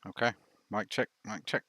Okay, mic check, mic check.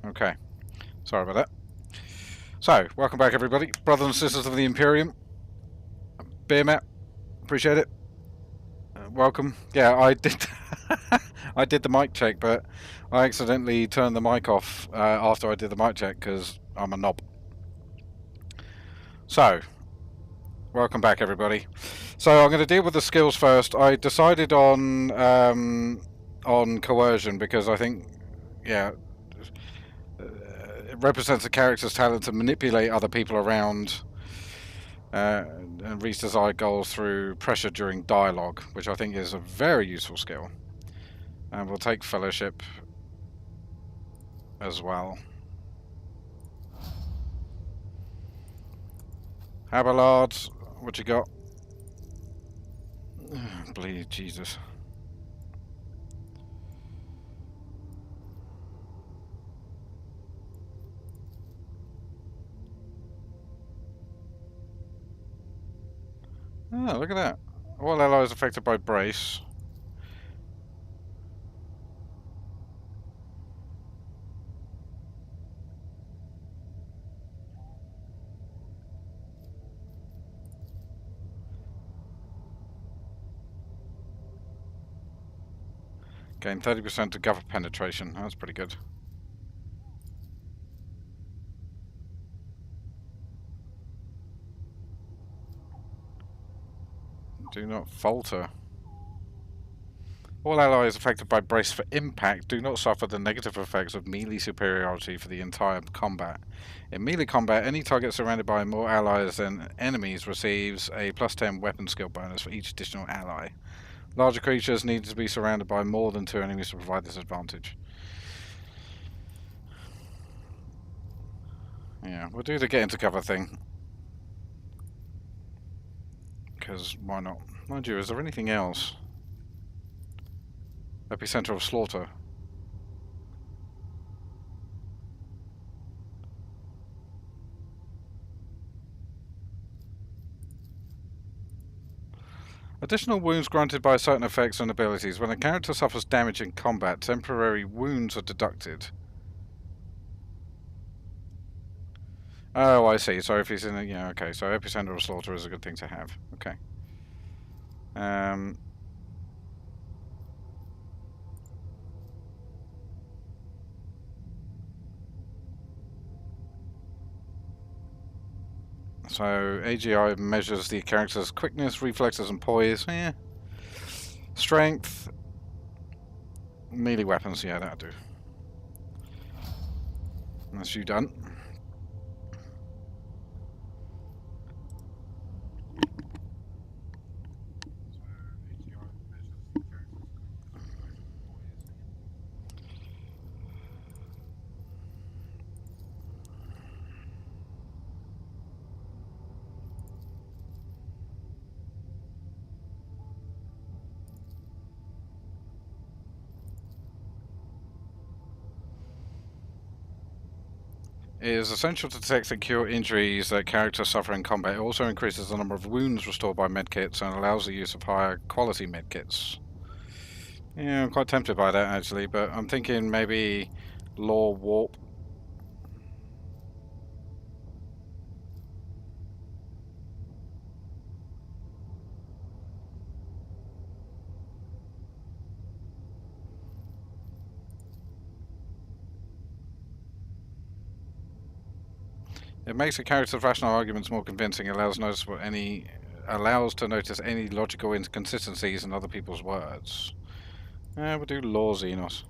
Okay, sorry about that. So, welcome back everybody, brothers and sisters of the Imperium. Beer Matt, appreciate it. Welcome. Yeah, I did. I did the mic check, but I accidentally turned the mic off after I did the mic check because I'm a knob. So, welcome back everybody. So I'm going to deal with the skills first. I decided on coercion because I think, yeah, it represents a character's talent to manipulate other people around and reach desired goals through pressure during dialogue, which I think is a very useful skill. And we'll take fellowship as well. Abelard, what you got? Bleed, Jesus. Oh, look at that. All allies affected by brace. Gain 30% to cover penetration. That's pretty good. Do not falter. All allies affected by brace for impact do not suffer the negative effects of melee superiority for the entire combat. In melee combat, any target surrounded by more allies than enemies receives a +10 weapon skill bonus for each additional ally. Larger creatures need to be surrounded by more than 2 enemies to provide this advantage. Yeah, we'll do the get into cover thing. Because why not? Mind you, is there anything else? Epicenter of slaughter. Additional wounds granted by certain effects and abilities. When a character suffers damage in combat, temporary wounds are deducted. Oh, I see. So if he's in a... Yeah, okay. So epicenter of slaughter is a good thing to have. Okay. So AGI measures the character's quickness, reflexes, and poise. Yeah. Strength. Melee weapons. Yeah, that'll do. That's you done. It is essential to detect and cure injuries that characters suffer in combat. It also increases the number of wounds restored by medkits and allows the use of higher quality medkits. Yeah, I'm quite tempted by that actually, but I'm thinking maybe Law Warp. It makes a character's rational arguments more convincing, allows to notice any logical inconsistencies in other people's words. We'll do Law Xenos.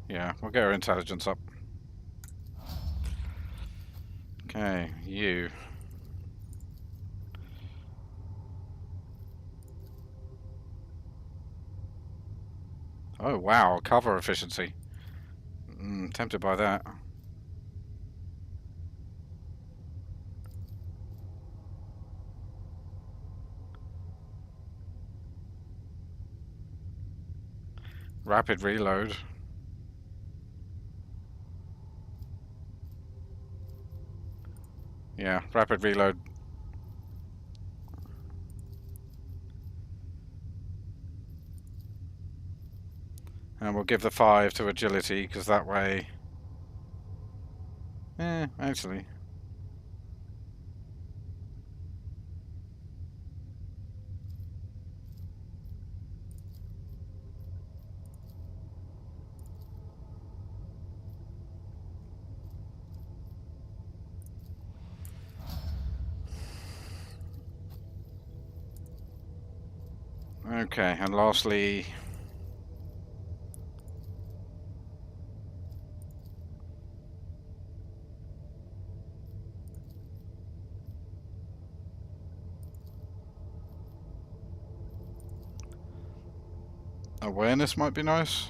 Yeah, we'll get our intelligence up. Okay, you. Oh wow, cover efficiency. Tempted by that. Rapid reload. Yeah, rapid reload. And we'll give the 5 to agility, because that way... actually... Okay, and lastly... awareness might be nice.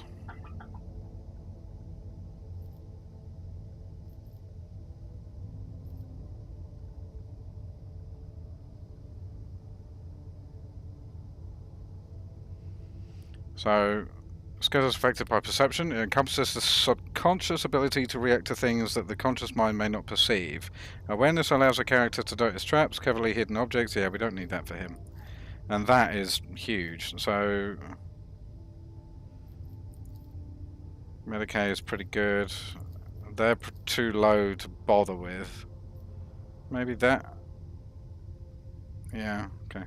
So, skill is affected by perception. It encompasses the subconscious ability to react to things that the conscious mind may not perceive. Awareness allows a character to notice traps, cleverly hidden objects. Yeah, we don't need that for him. And that is huge. So, Medicaid is pretty good. They're too low to bother with. Maybe that? Yeah, okay.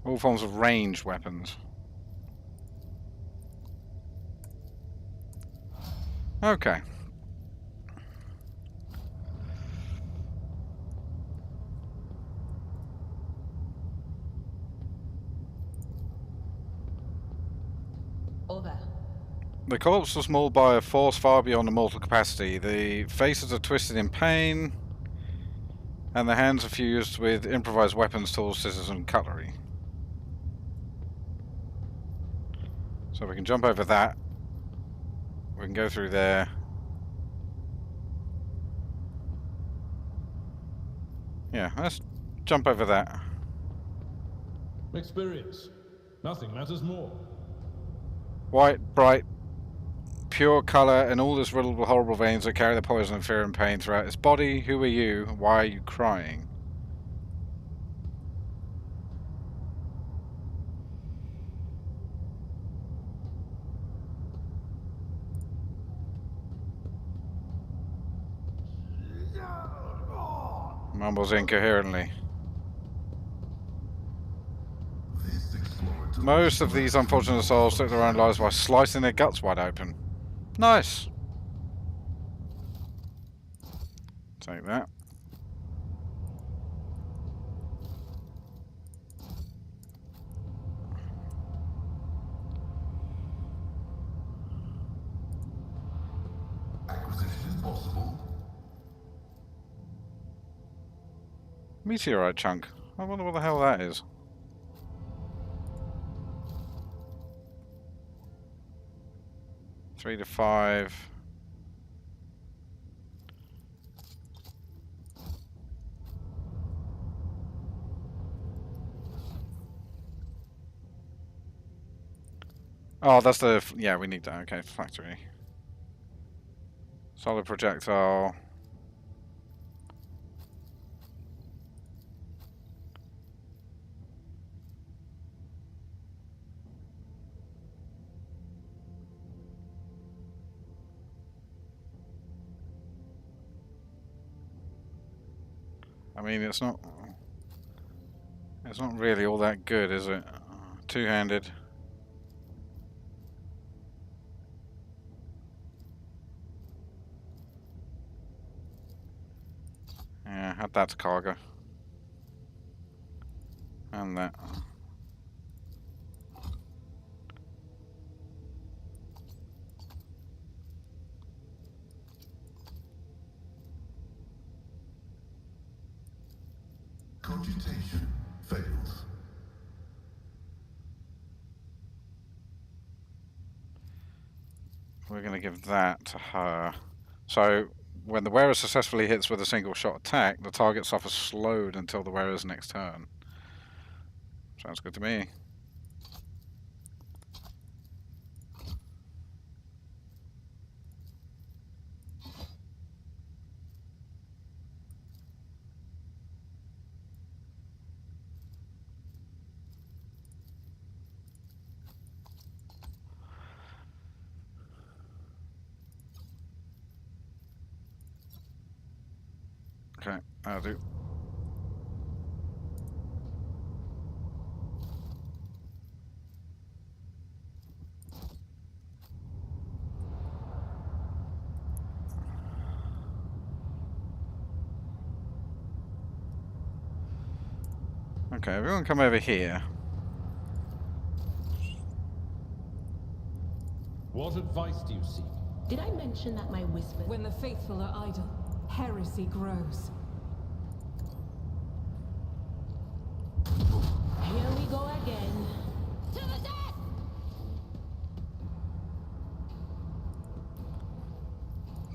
All forms of ranged weapons. Okay. Over. The corpse was mauled by a force far beyond the mortal capacity. The faces are twisted in pain, and the hands are fused with improvised weapons, tools, scissors, and cutlery. So we can jump over that. We can go through there. Yeah, let's jump over that. Experience. Nothing matters more. White, bright, pure colour, and all this riddled with horrible veins that carry the poison of fear and pain throughout its body. Who are you? Why are you crying? Mumbles incoherently. Most of these unfortunate souls took their own lives by slicing their guts wide open. Nice. Take that. Acquisition is possible. Meteorite chunk. I wonder what the hell that is. Three to 5. Oh, that's the... yeah, we need that. Okay, factory. Solid projectile. I mean, it's not really all that good, is it? Two-handed. Yeah, add that to cargo. And that. Cogitation fails. We're going to give that to her. So, when the wearer successfully hits with a single shot attack, the target suffers slowed until the wearer's next turn. Sounds good to me. Okay, I'll do. Okay, everyone come over here. What advice do you seek? Did I mention that my whisper? When the faithful are idle, heresy grows. Here we go again. To the death!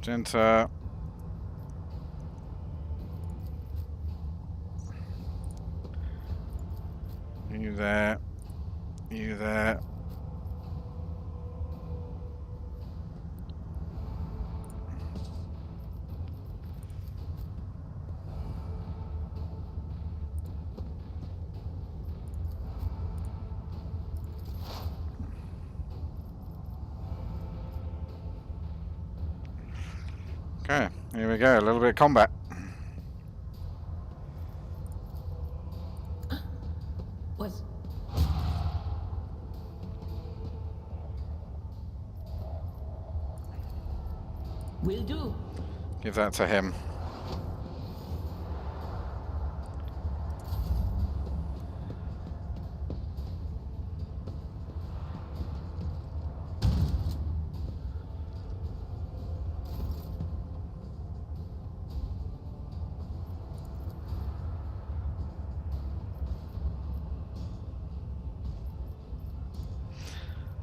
Genta. You there. You there. Okay, here we go, a little bit of combat. Was will do. Give that to him.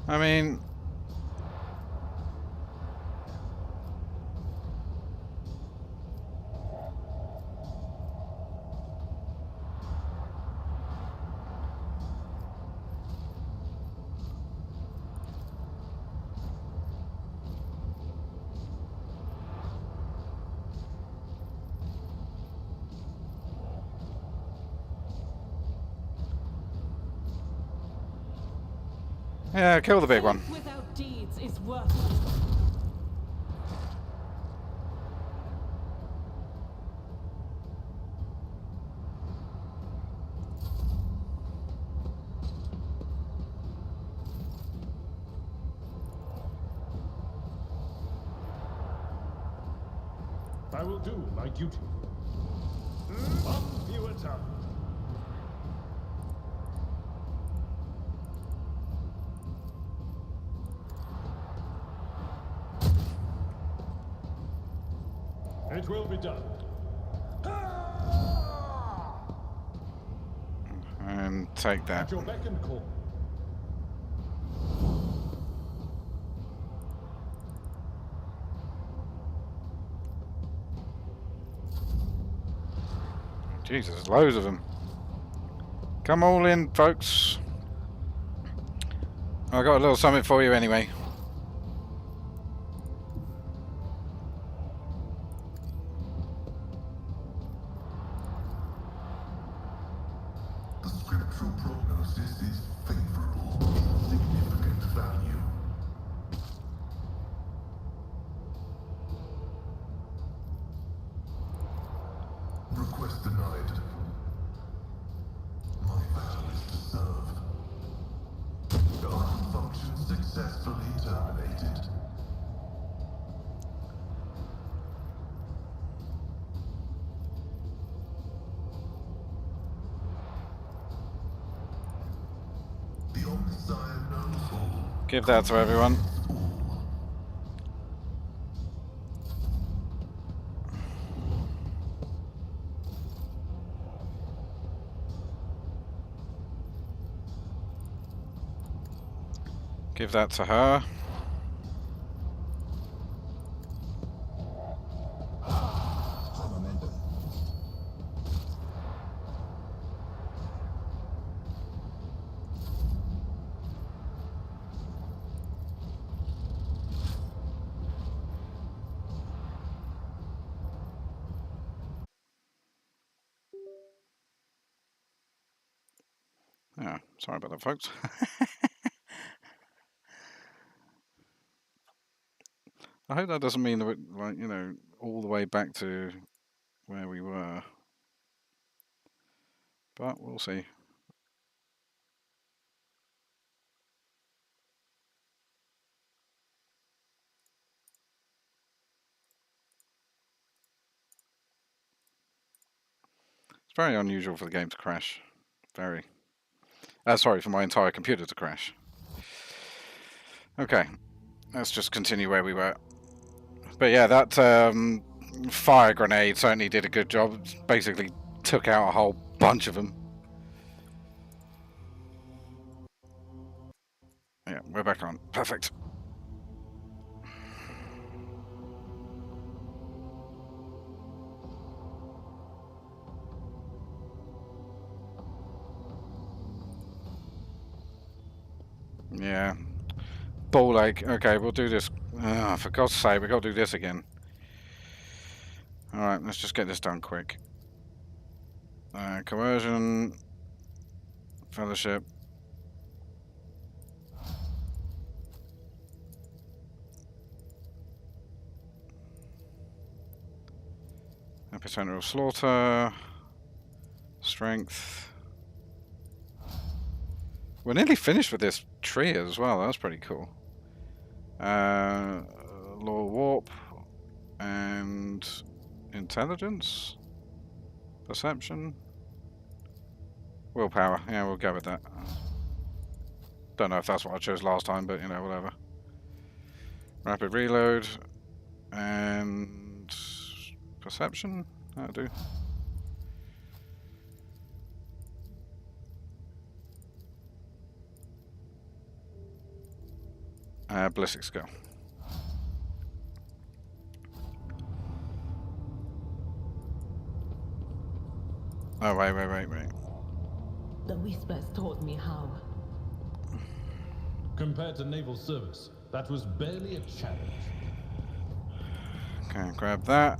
I mean, Yeah, kill the big one. Faith without deeds is worthless. I will do my duty. On you attack. It will be done. And take that. At your beck and call. Jesus, loads of them. Come all in, folks. I got a little something for you anyway. The scriptural prognosis is favorable. Significant value. Request denied. My vow is to serve. Guard function successfully terminated. The Omniscient knows all. Give that to everyone. Give that to her. Yeah, sorry about that, folks. I hope that doesn't mean that we're, like, you know, all the way back to where we were. But we'll see. It's very unusual for the game to crash. Very. Sorry, for my entire computer to crash. Okay, let's just continue where we were. But yeah, that fire grenade certainly did a good job. Basically took out a whole bunch of them. Yeah, we're back on. Perfect. Yeah. Ball egg. Okay, we'll do this. For God's sake, we've got to do this again. Alright, let's just get this done quick. Coercion. Fellowship. Epicenter of slaughter. Strength. We're nearly finished with this tree as well. That's pretty cool. Law warp and intelligence, perception, willpower. Yeah, we'll go with that. Don't know if that's what I chose last time, but you know, whatever. Rapid reload and perception. That'll do. Ballistic skill. Oh, wait. The whispers taught me how. Compared to naval service, that was barely a challenge. Okay, grab that.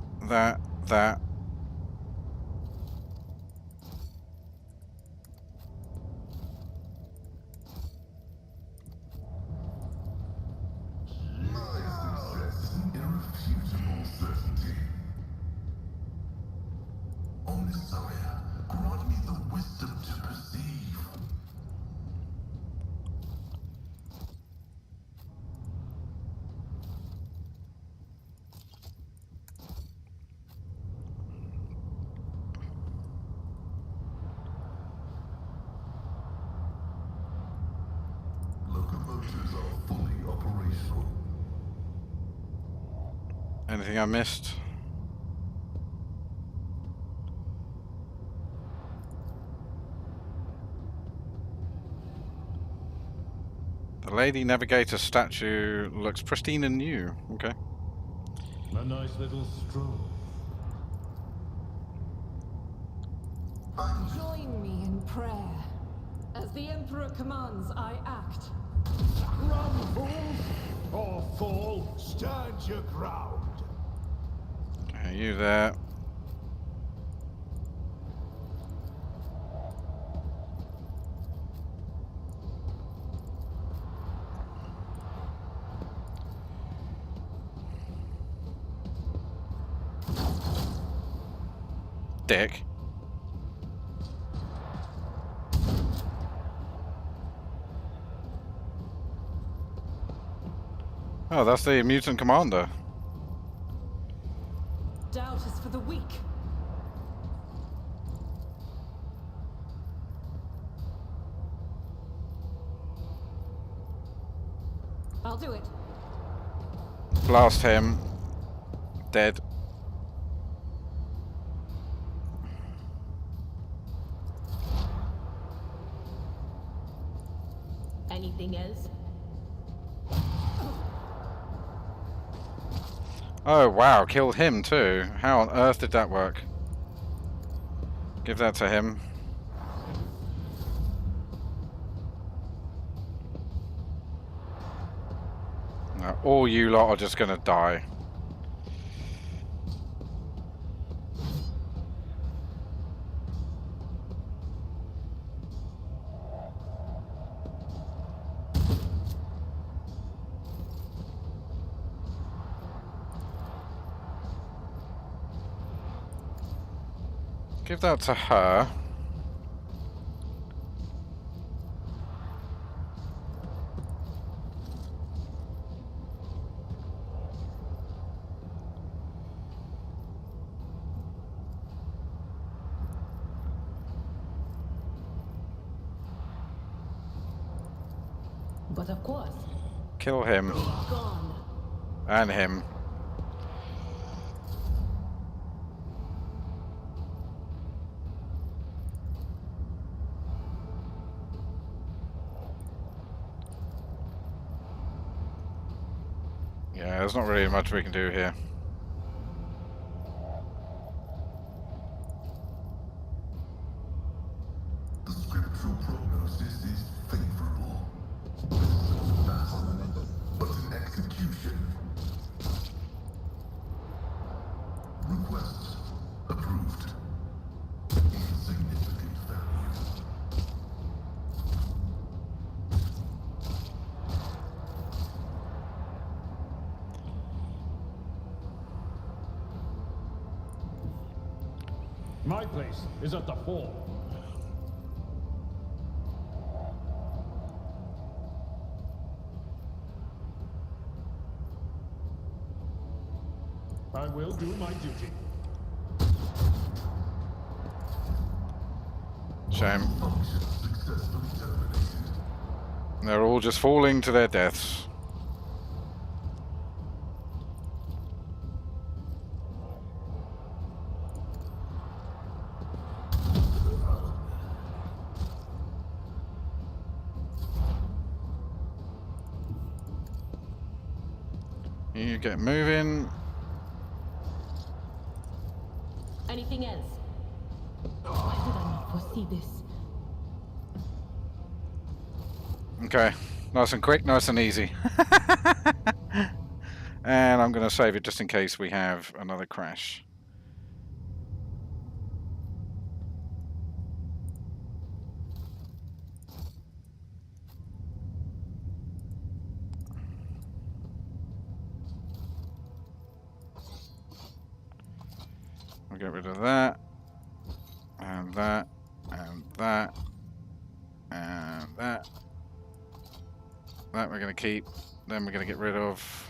graceful. Anything I missed? The Lady Navigator statue looks pristine and new. Okay. A nice little stroll. Join me in prayer. As the Emperor commands, I act. Run, fools! Or fall! Stand your ground. Okay, you there. Dick. Oh, that's the mutant commander. Doubt is for the weak. I'll do it. Blast him. Dead. Anything else? Oh wow, killed him too. How on earth did that work? Give that to him. No, all you lot are just gonna die. Give that to her. But of course, Kill him. gone. And him. Yeah, there's not really much we can do here. The scriptural prognosis is favorable. This is not battle, but an execution. Request approved. Insignificant value. My place is at the fore. I will do my duty. Shame. Function successfully terminated. They're all just falling to their deaths. You get moving. Anything else? Why did I not foresee this? Okay, nice and quick, nice and easy. And I'm going to save it just in case we have another crash. We'll get rid of that, and that, and that, and that. That we're going to keep. Then we're going to get rid of.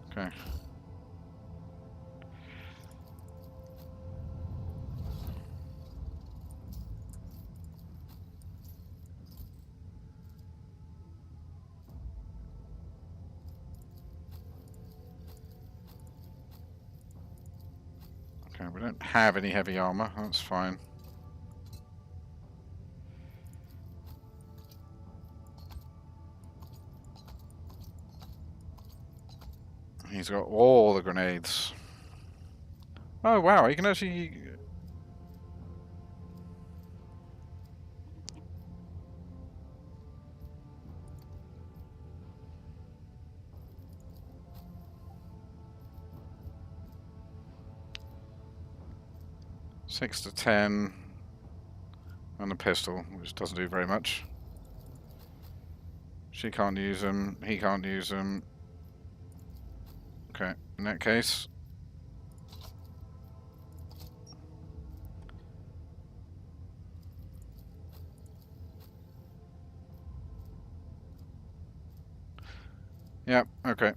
Okay. Okay, we don't have any heavy armor. That's fine. He's got all the grenades. Oh wow, he can actually... Six to 10 and a pistol, which doesn't do very much. She can't use them, he can't use them. Okay, in that case... Yep, okay.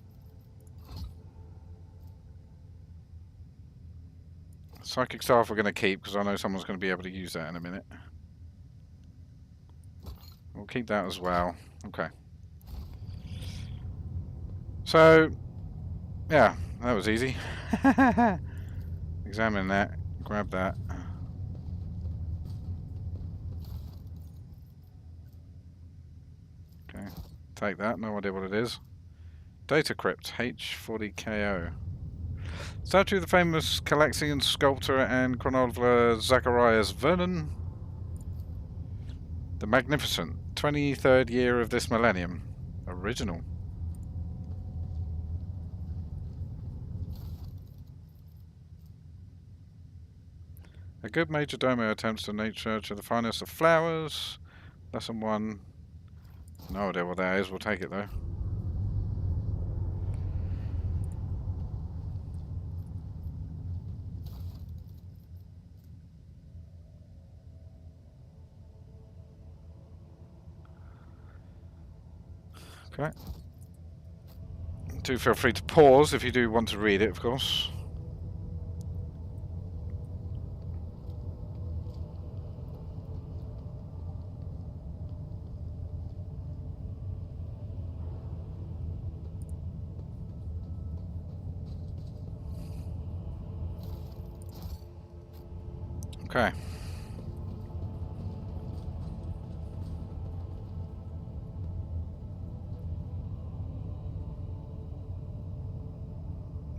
Psychic staff we're going to keep, because I know someone's going to be able to use that in a minute. We'll keep that as well. Okay. So, yeah, that was easy. Examine that, grab that. Okay, take that, no idea what it is. Data crypt, H40KO. Statue of the famous Calaxian sculptor and chronologer Zacharias Vernon. The Magnificent, 23rd year of this millennium. Original. A good major domo attempts to nature to the finest of flowers. Lesson 1. No idea what that is, we'll take it though. Okay. Do feel free to pause if you do want to read it, of course. Okay.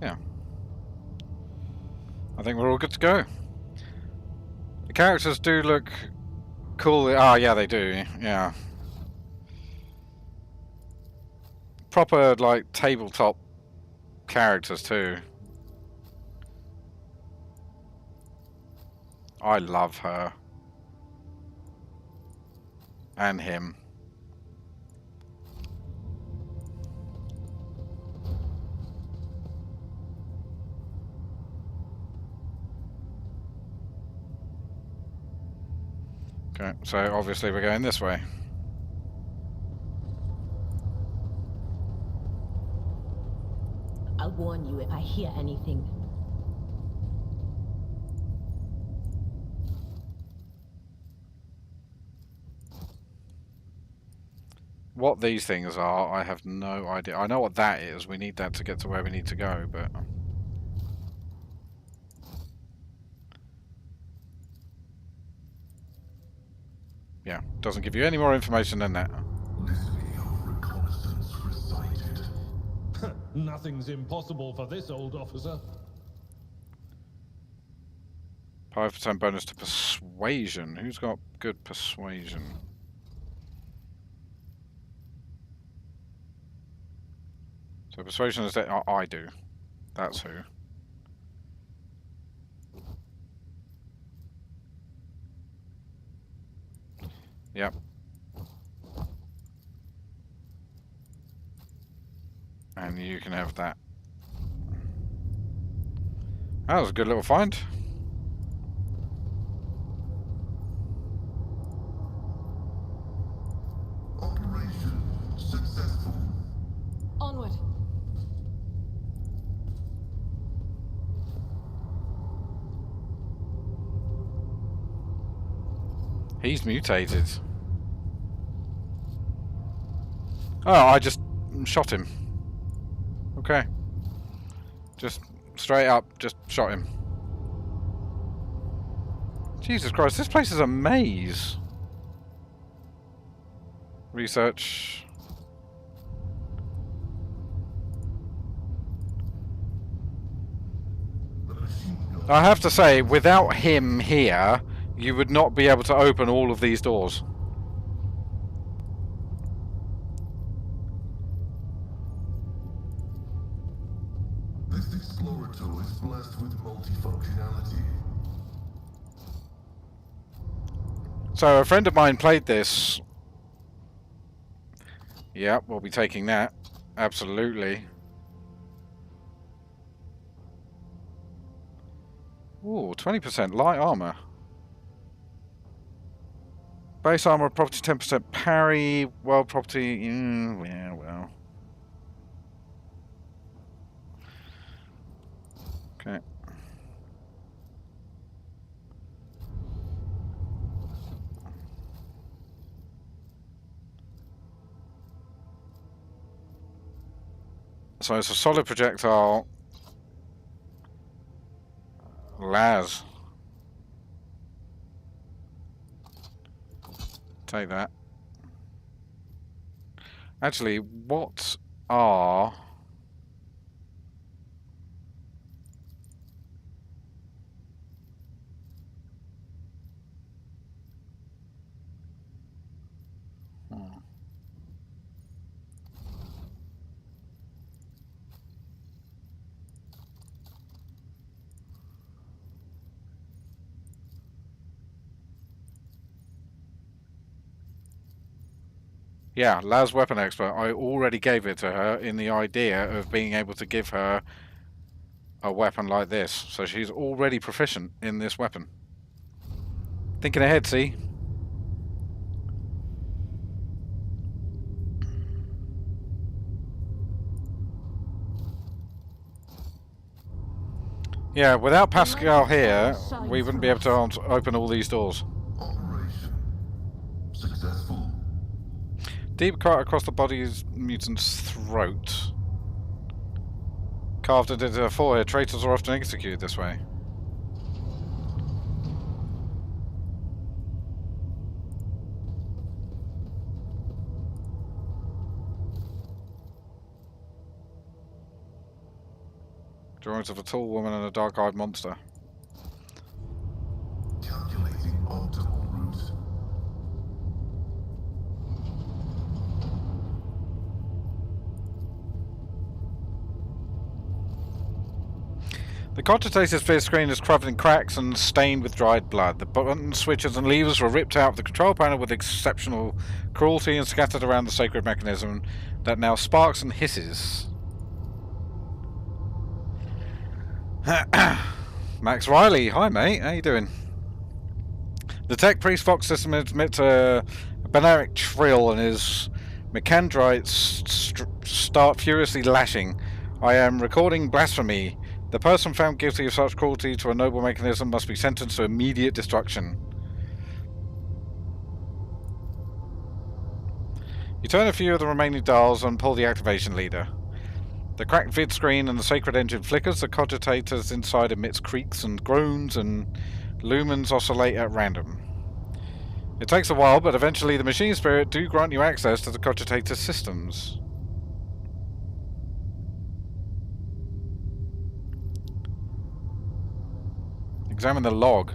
Yeah. I think we're all good to go. The characters do look cool. Ah, yeah, they do. Yeah. Proper, like, tabletop characters, too. I love her. And him. Okay, so obviously we're going this way. I'll warn you if I hear anything. What these things are, I have no idea. I know what that is. We need that to get to where we need to go, but... yeah, doesn't give you any more information than that. Litany of reconnaissance recited. Nothing's impossible for this old officer. 5% bonus to persuasion. Who's got good persuasion? So persuasion is that I do. That's who. Yep. And you can have that. That was a good little find. Operation successful. Onward. He's mutated. Oh, I just shot him. Okay. Just straight up, just shot him. Jesus Christ, this place is a maze. Research. I have to say, without him here, you would not be able to open all of these doors. This explorator is blessed with multifunctionality. So a friend of mine played this. Yeah, we'll be taking that. Absolutely. Ooh, 20% light armor. Base armor, property 10% parry, world property. Yeah, well. Okay. So it's a solid projectile. Laz. Take that. Actually, what are... Yeah, Laz Weapon Expert. I already gave it to her in the idea of being able to give her a weapon like this. So she's already proficient in this weapon. Thinking ahead, see? Yeah, without Pascal here, we wouldn't be able to open all these doors. Operation successful. Deep cut across the body's mutant's throat. Carved into the forehead, traitors are often executed this way. Drawings of a tall woman and a dark-eyed monster. Calculating optimal route. The cogitator's fierce screen is covered in cracks and stained with dried blood. The buttons, switches and levers were ripped out of the control panel with exceptional cruelty and scattered around the sacred mechanism that now sparks and hisses. Max Riley, hi mate, how you doing? The Tech Priest Fox system emits a barbaric trill and his mechandrites start furiously lashing. I am recording blasphemy. The person found guilty of such cruelty to a noble mechanism must be sentenced to immediate destruction. You turn a few of the remaining dials and pull the activation lever. The cracked vid screen and the sacred engine flickers. The cogitator's inside emits creaks and groans, and lumens oscillate at random. It takes a while, but eventually the machine spirit do grant you access to the cogitator's systems. Examine the log.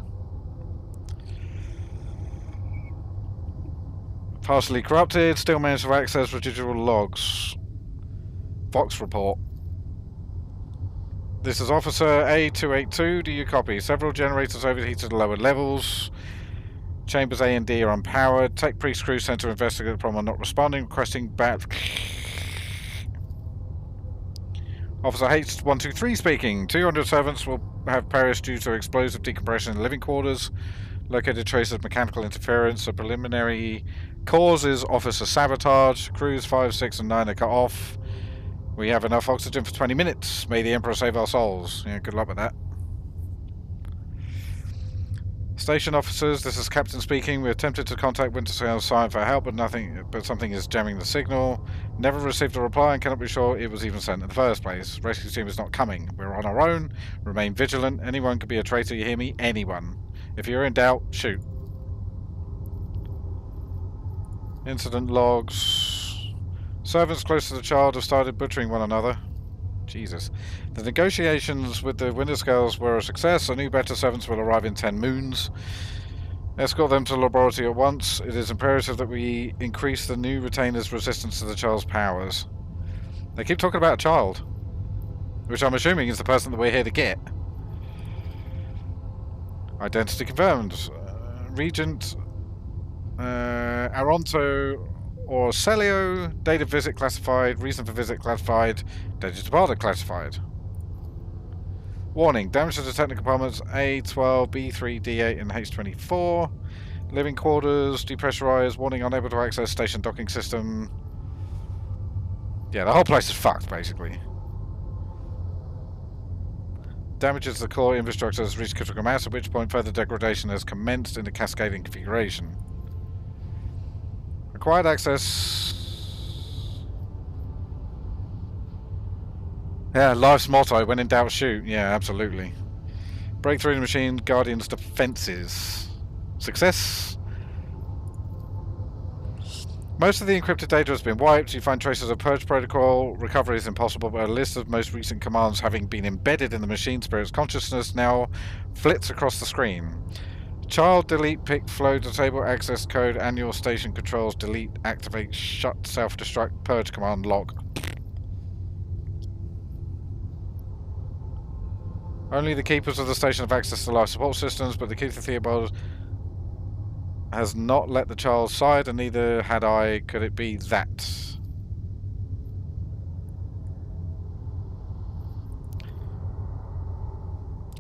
Partially corrupted, still managed to access residual logs. Vox report. This is Officer A282. Do you copy? Several generators overheated at lower levels. Chambers A and D are unpowered. Tech Priest crew sent to investigate the problem not responding, requesting back. Officer H123 speaking. 200 servants will have perished due to explosive decompression in the living quarters. Located traces of mechanical interference. The preliminary cause is officer sabotage. Crews 5, 6 and 9 are cut off. We have enough oxygen for 20 minutes. May the Emperor save our souls. Yeah, good luck with that. Station officers, this is Captain speaking. We attempted to contact Wintersail Sign for help, but something is jamming the signal. Never received a reply and cannot be sure it was even sent in the first place. Rescue team is not coming. We're on our own. Remain vigilant. Anyone could be a traitor, you hear me? Anyone. If you're in doubt, shoot. Incident logs. Servants close to the child have started butchering one another. Jesus. The negotiations with the Winter Scales were a success. A new better servants will arrive in 10 moons. Escort them to the laboratory at once. It is imperative that we increase the new retainer's resistance to the child's powers. They keep talking about a child, which I'm assuming is the person that we're here to get. Identity confirmed. Regent Aronto or Celio. Date of visit classified. Reason for visit classified. Date of departure classified. Warning. Damage to the technical compartments A12, B3, D8 and H24. Living quarters. Depressurized. Warning. Unable to access station docking system. Yeah, the whole place is fucked, basically. Damages to the core infrastructure has reached critical mass, at which point further degradation has commenced in the cascading configuration. Required access. Yeah, life's motto, when in doubt shoot. Yeah, absolutely. Breakthrough in the machine, Guardian's defenses. Success. Most of the encrypted data has been wiped. You find traces of purge protocol. Recovery is impossible, but a list of most recent commands having been embedded in the machine spirit's consciousness now flits across the screen. Child, delete, pick, flow, disable, access code, annual station controls, delete, activate, shut, self-destruct, purge command, lock. Only the keepers of the station have access to life support systems, but the key to Theobald has not let the child side, and neither had I. Could it be that?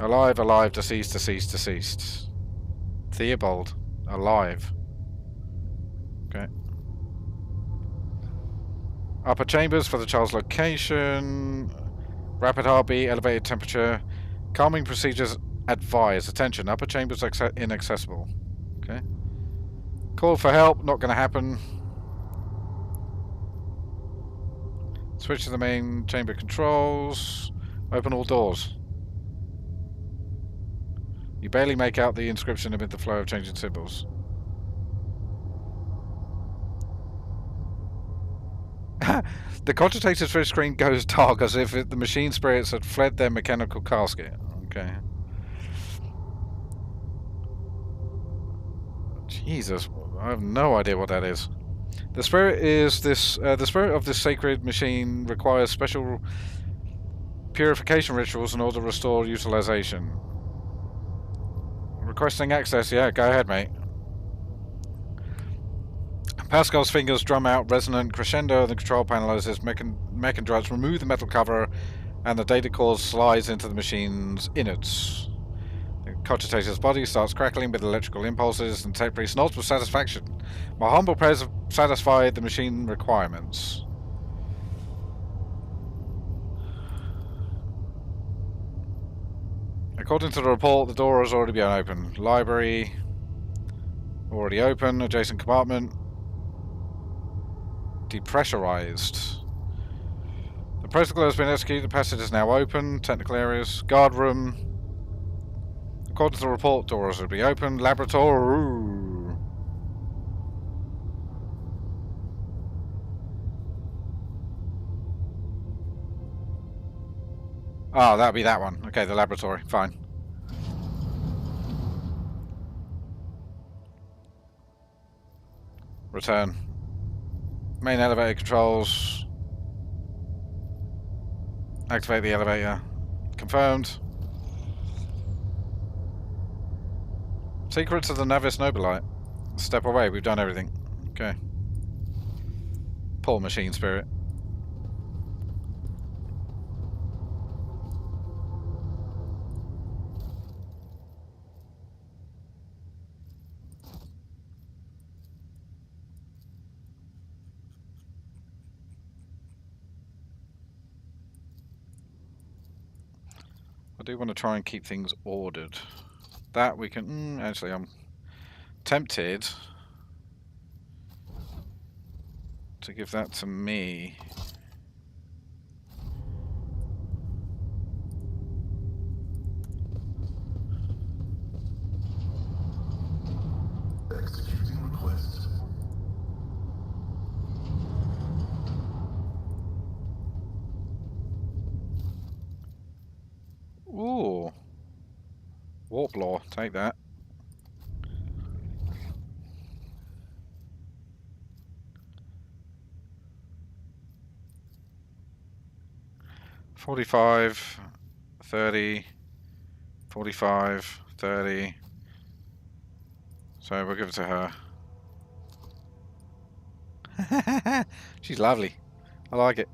Alive, alive, deceased, deceased, deceased. Theobald, alive. Okay. Upper chambers for the child's location. Rapid heartbeat, elevated temperature. Calming procedures advised. Attention, upper chambers inaccessible. Okay. Call for help, not going to happen. Switch to the main chamber controls. Open all doors. You barely make out the inscription amid the flow of changing symbols. The cogitator's switch screen goes dark as if the machine spirits had fled their mechanical casket. Okay. Jesus, I have no idea what that is. The spirit is this. The spirit of this sacred machine requires special purification rituals in order to restore utilization. Requesting access. Yeah, go ahead, mate. Pascal's fingers drum out resonant crescendo on the control panel as his mechandrites remove the metal cover and the data core slides into the machine's innards. The cogitator's body starts crackling with electrical impulses and temporary snorts with satisfaction. My humble prayers have satisfied the machine requirements. According to the report, the door has already been opened. Library already open. Adjacent compartment depressurized. The protocol has been executed. The passage is now open. Technical areas. Guard room. According to the report, doors will be open. Laboratory. Oh, that'll be that one. Okay, the laboratory. Fine. Return. Main elevator controls. Activate the elevator. Confirmed. Secrets of the Navis Nobilite. Step away, we've done everything. Okay. Poor machine spirit. I do want to try and keep things ordered. That we can... actually, I'm tempted to give that to me. Warp law, take that. $45, $30, $45, $30. So we'll give it to her. She's lovely. I like it.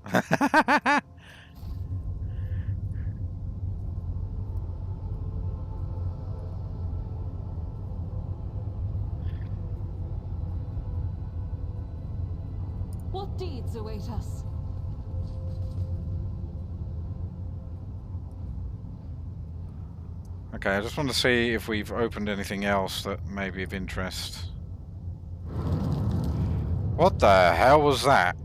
What deeds await us? Okay, I just want to see if we've opened anything else that may be of interest. What the hell was that?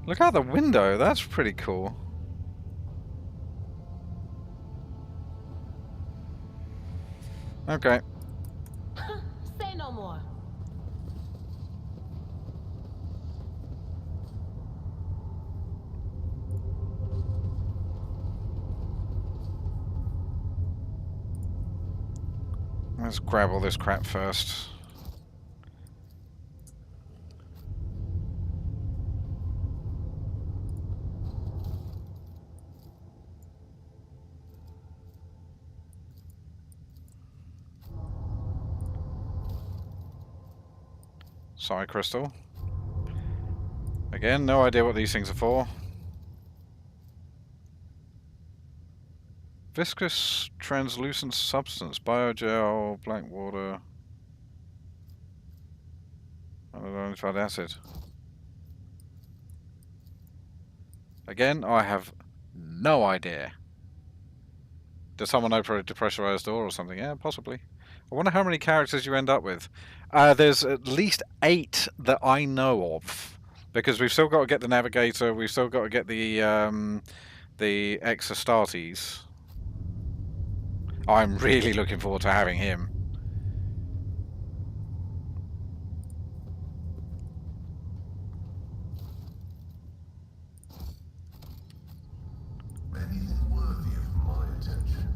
Look out the window, that's pretty cool. Okay. Say no more. Let's grab all this crap first. Psi crystal. Again, no idea what these things are for. Viscous translucent substance, biogel, black water, unidentified acid. Again, I have no idea. Does someone open a depressurized door or something? Yeah, possibly. I wonder how many characters you end up with. There's at least 8 that I know of, because we've still got to get the Navigator. We've still got to get the Exastartes. I'm really looking forward to having him. Anything worthy of my attention.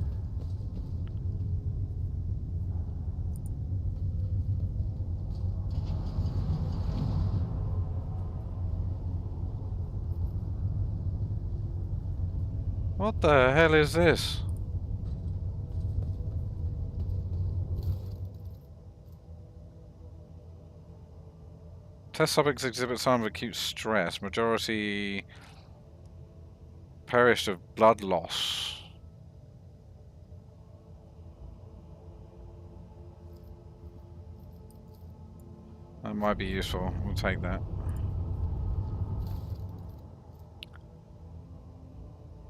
What the hell is this? Test subjects exhibit signs of acute stress. Majority perished of blood loss. That might be useful. We'll take that.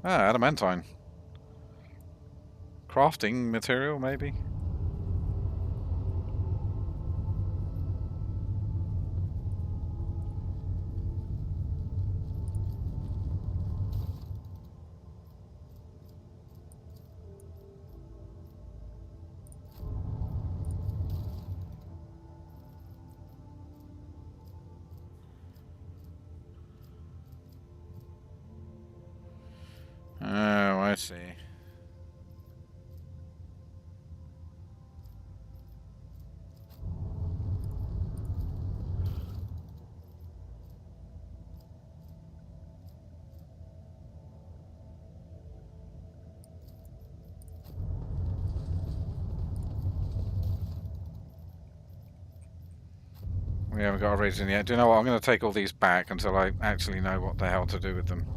Ah, adamantine. Crafting material, maybe? Oh, I see. We haven't got a reason yet. Do you know what? I'm going to take all these back until I actually know what the hell to do with them.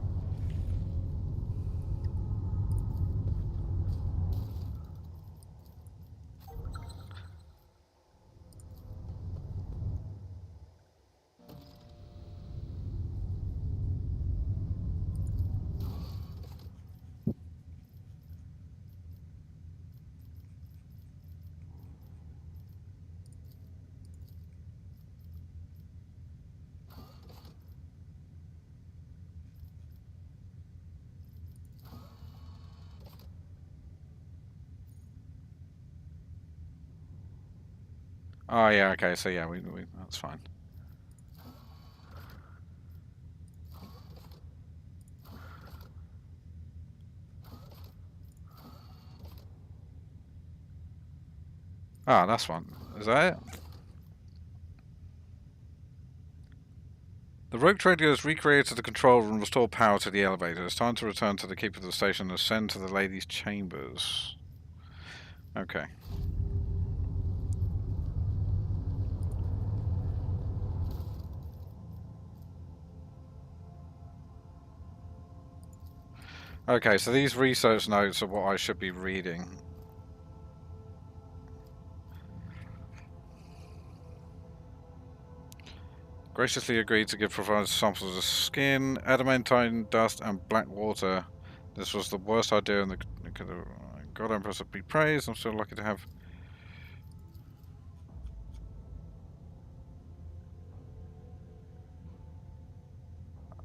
Oh yeah, okay, so yeah, we that's fine. Ah, that's one. Is that it? The rogue trader has recreated the control room and restored power to the elevator. It's time to return to the keeper of the station and ascend to the ladies' chambers. Okay. Okay, so these research notes are what I should be reading. Graciously agreed to give providers samples of skin, adamantine dust, and black water. This was the worst idea in the God Empress be praised. I'm still lucky to have.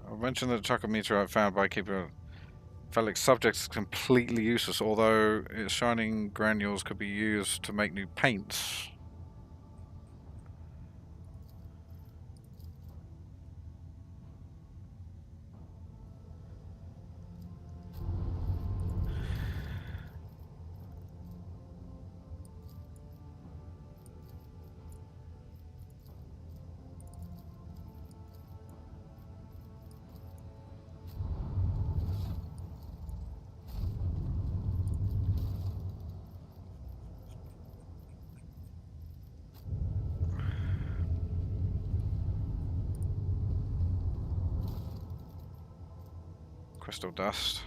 I mentioned that the chuckle meteorite found by keeping Phallic subjects completely useless, although its shining granules could be used to make new paints. Crystal dust.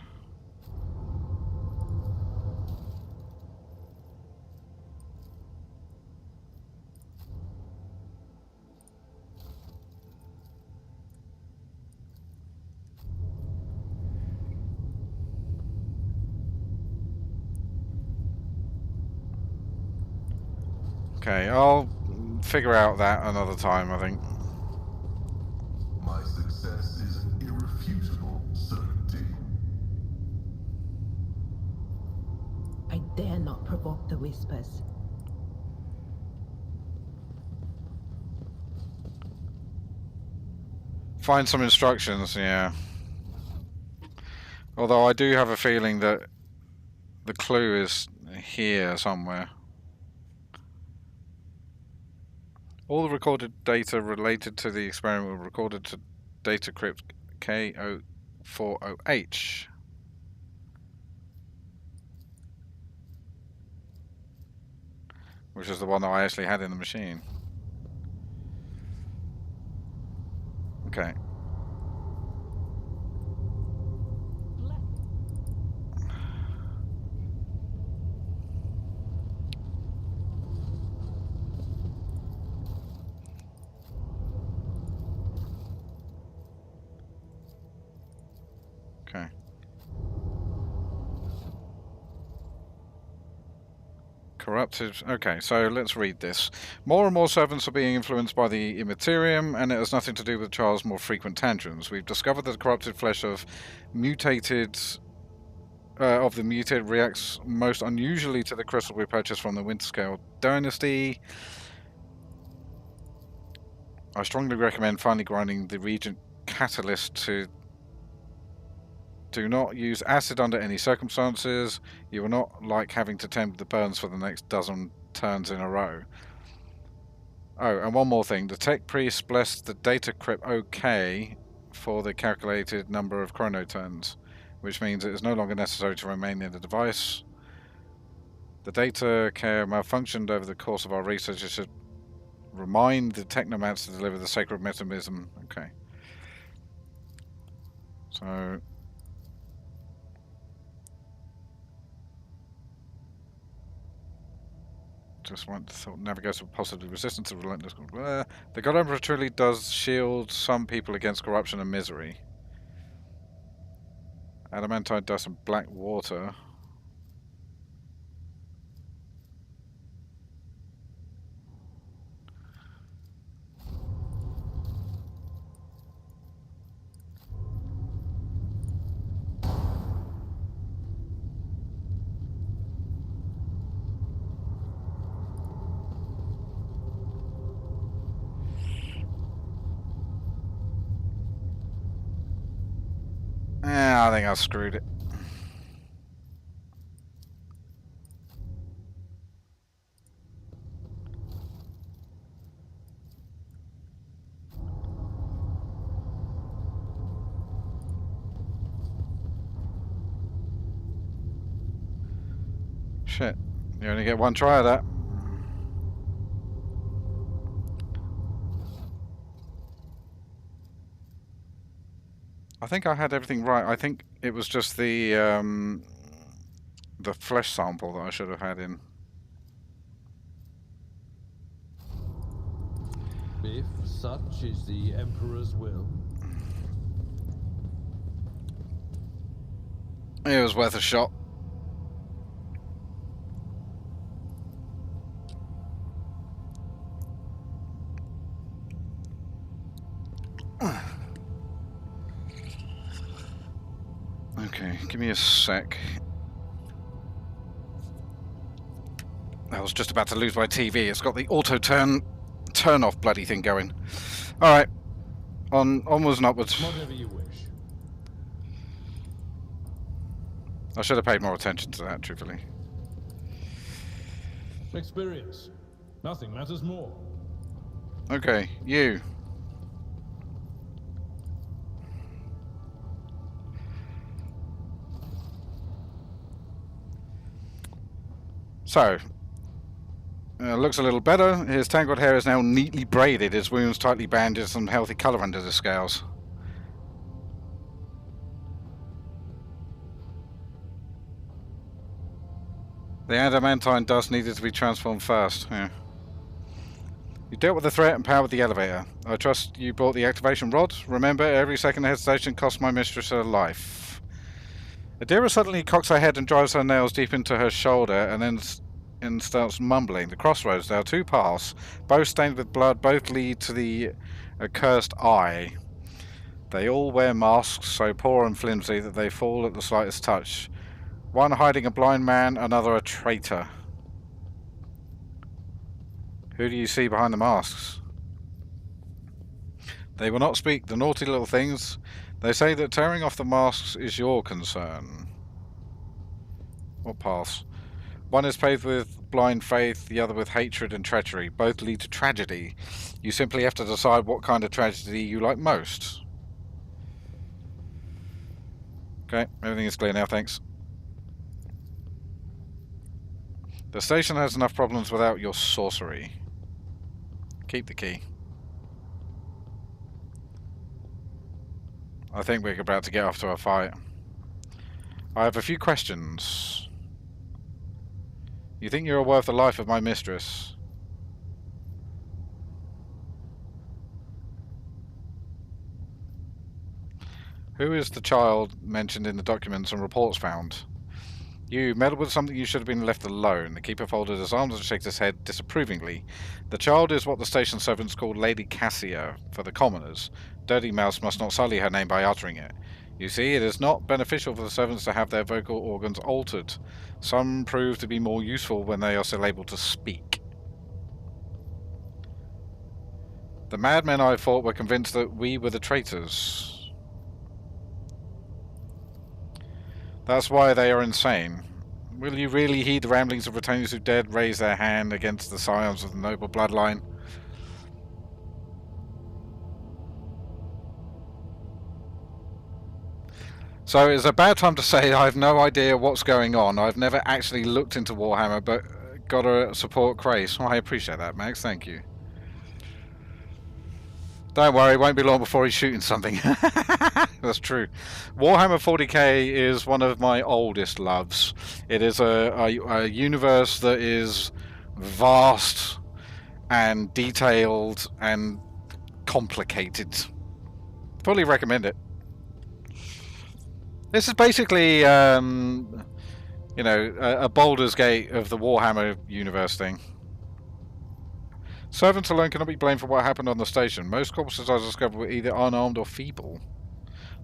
Okay, I'll figure out that another time, I think. My success is an irrefutable certainty. I dare not provoke the whispers. Find some instructions, yeah. Although I do have a feeling that the clue is here somewhere. All the recorded data related to the experiment were recorded to data crypt K040H. Which is the one that I actually had in the machine. Okay. Okay. Corrupted. Okay, so let's read this. More and more servants are being influenced by the Imperium, and it has nothing to do with Charles' more frequent tantrums. We've discovered that the corrupted flesh of the mutated reacts most unusually to the crystal we purchased from the Winterscale dynasty. I strongly recommend finally grinding the Regent catalyst to. Do not use acid under any circumstances. You will not like having to tempt the burns for the next dozen turns in a row. Oh, and one more thing. The tech priest blessed the data crypt OK for the calculated number of chrono turns, which means it is no longer necessary to remain in the device. The data care malfunctioned over the course of our research. It should remind the technomats to deliver the sacred mechanism. Okay. So. Just want to Navigator possibly resistant to relentless. The God Emperor truly does shield some people against corruption and misery. Adamantine dust and black water. I think I screwed it. Shit. You only get one try of that. I think I had everything right. I think it was just the flesh sample that I should have had in. If such is the Emperor's will. It was worth a shot. Okay, give me a sec. I was just about to lose my TV. It's got the auto turn off bloody thing going. Alright. Onwards and upwards. Whatever you wish. I should have paid more attention to that, truthfully. Experience. Nothing matters more. Okay, you. So, looks a little better. His tangled hair is now neatly braided, his wounds tightly bandaged, some healthy colour under the scales. The adamantine dust needed to be transformed first. Yeah. You dealt with the threat and powered the elevator. I trust you brought the activation rod. Remember, every second of hesitation cost my mistress her life. Adira suddenly cocks her head and drives her nails deep into her shoulder and starts mumbling. The crossroads, there are two paths, both stained with blood, both lead to the accursed eye. They all wear masks so poor and flimsy that they fall at the slightest touch. One hiding a blind man, another a traitor. Who do you see behind the masks? They will not speak, the naughty little things. They say that tearing off the masks is your concern. What paths? One is paved with blind faith, the other with hatred and treachery. Both lead to tragedy. You simply have to decide what kind of tragedy you like most. Okay, everything is clear now, thanks. The station has enough problems without your sorcery. Keep the key. I think we're about to get off to a fight. I have a few questions. You think you're worth the life of my mistress? Who is the child mentioned in the documents and reports found? You meddled with something you should have been left alone. The keeper folded his arms and shakes his head disapprovingly. The child is what the station servants call Lady Cassia for the commoners. Dirty Mouse must not sully her name by uttering it. You see, it is not beneficial for the servants to have their vocal organs altered. Some prove to be more useful when they are still able to speak. The madmen I fought were convinced that we were the traitors. That's why they are insane. Will you really heed the ramblings of retainers who dared raise their hand against the scions of the noble bloodline? So it's a bad time to say I have no idea what's going on. I've never actually looked into Warhammer, but gotta support Kraise. Oh, I appreciate that, Max. Thank you. Don't worry, it won't be long before he's shooting something. That's true. Warhammer 40k is one of my oldest loves. It is a universe that is vast and detailed and complicated. Fully recommend it. This is basically, you know, a Baldur's Gate of the Warhammer universe thing. Servants alone cannot be blamed for what happened on the station. Most corpses I discovered were either unarmed or feeble.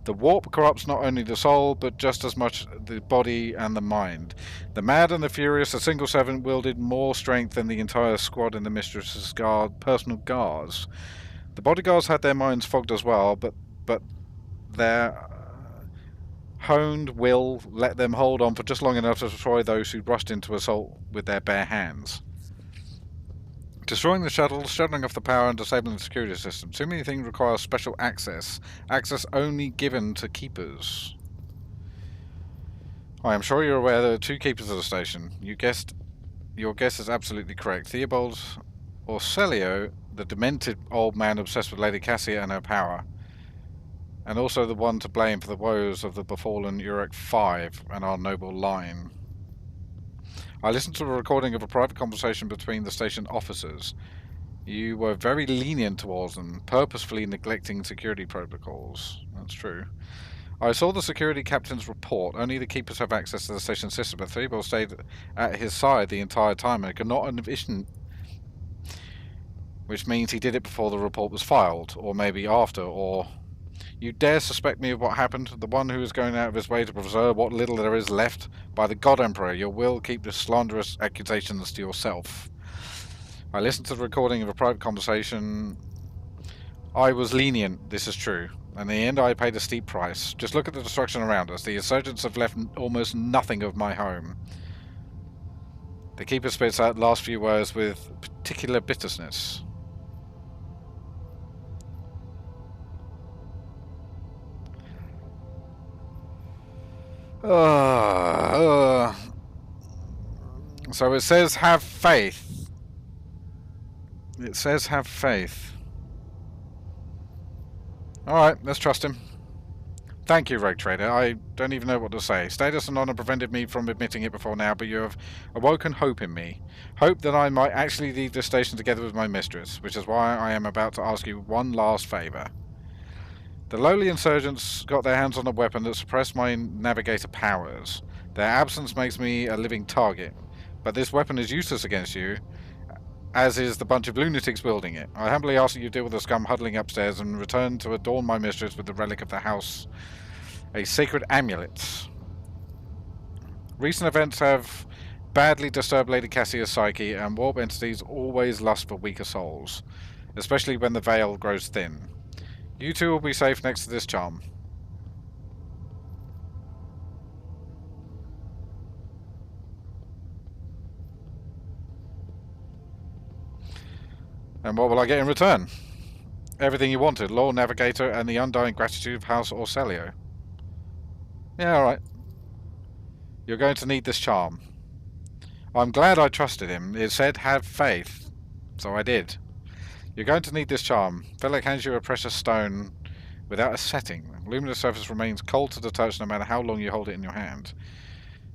The warp corrupts not only the soul, but just as much the body and the mind. The mad and the furious, a single servant wielded more strength than the entire squad in the mistress's personal guards. The bodyguards had their minds fogged as well, but honed will let them hold on for just long enough to destroy those who rushed into assault with their bare hands. Destroying the shuttle, shutting off the power, and disabling the security system. Too many things require special access. Access only given to keepers. I am sure you're aware there are 2 keepers of the station. Your guess is absolutely correct. Theobald Orselio, the demented old man obsessed with Lady Cassia and her power. And also the one to blame for the woes of the befallen Uruk 5 and our noble line. I listened to a recording of a private conversation between the station officers. You were very lenient towards them, purposefully neglecting security protocols. That's true. I saw the security captain's report. Only the keepers have access to the station system, but Theobald stayed at his side the entire time and could not envision. Which means he did it before the report was filed, or maybe after, or... You dare suspect me of what happened? The one who is going out of his way to preserve what little there is left? By the God Emperor, you will keep the slanderous accusations to yourself. I listened to the recording of a private conversation. I was lenient, this is true. In the end, I paid a steep price. Just look at the destruction around us. The insurgents have left almost nothing of my home. The keeper spits out the last few words with particular bittersness. So it says have faith. It says have faith. Alright, let's trust him. Thank you, Rogue Trader. I don't even know what to say. Status and honor prevented me from admitting it before now, but you have awoken hope in me. Hope that I might actually leave this station together with my mistress, which is why I am about to ask you one last favour. The lowly insurgents got their hands on a weapon that suppressed my navigator powers. Their absence makes me a living target, but this weapon is useless against you, as is the bunch of lunatics wielding it. I humbly ask that you deal with the scum huddling upstairs and return to adorn my mistress with the relic of the house, a sacred amulet. Recent events have badly disturbed Lady Cassia's psyche, and warp entities always lust for weaker souls, especially when the veil grows thin. You two will be safe next to this charm. And what will I get in return? Everything you wanted. Loyal Navigator and the undying gratitude of House Orselio. Yeah, alright. You're going to need this charm. I'm glad I trusted him. It said have faith. So I did. You're going to need this charm. Felix hands you a precious stone without a setting. The luminous surface remains cold to the touch no matter how long you hold it in your hand.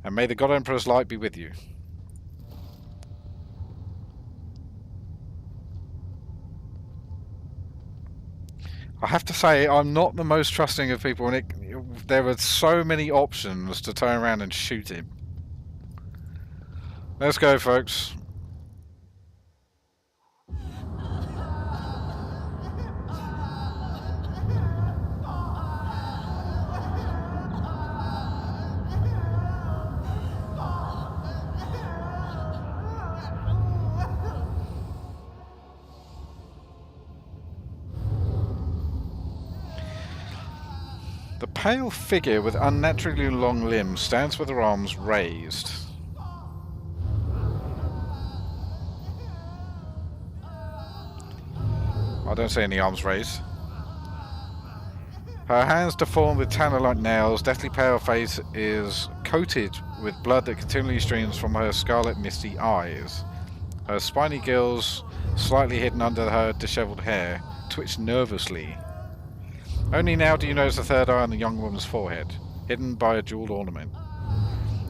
And may the God Emperor's light be with you. I have to say, I'm not the most trusting of people, and there are so many options to turn around and shoot him. Let's go, folks. The pale figure with unnaturally long limbs stands with her arms raised. I don't see any arms raised. Her hands deformed with tanner-like nails, deathly pale face is coated with blood that continually streams from her scarlet misty eyes. Her spiny gills, slightly hidden under her dishevelled hair, twitch nervously. Only now do you notice the third eye on the young woman's forehead, hidden by a jewelled ornament.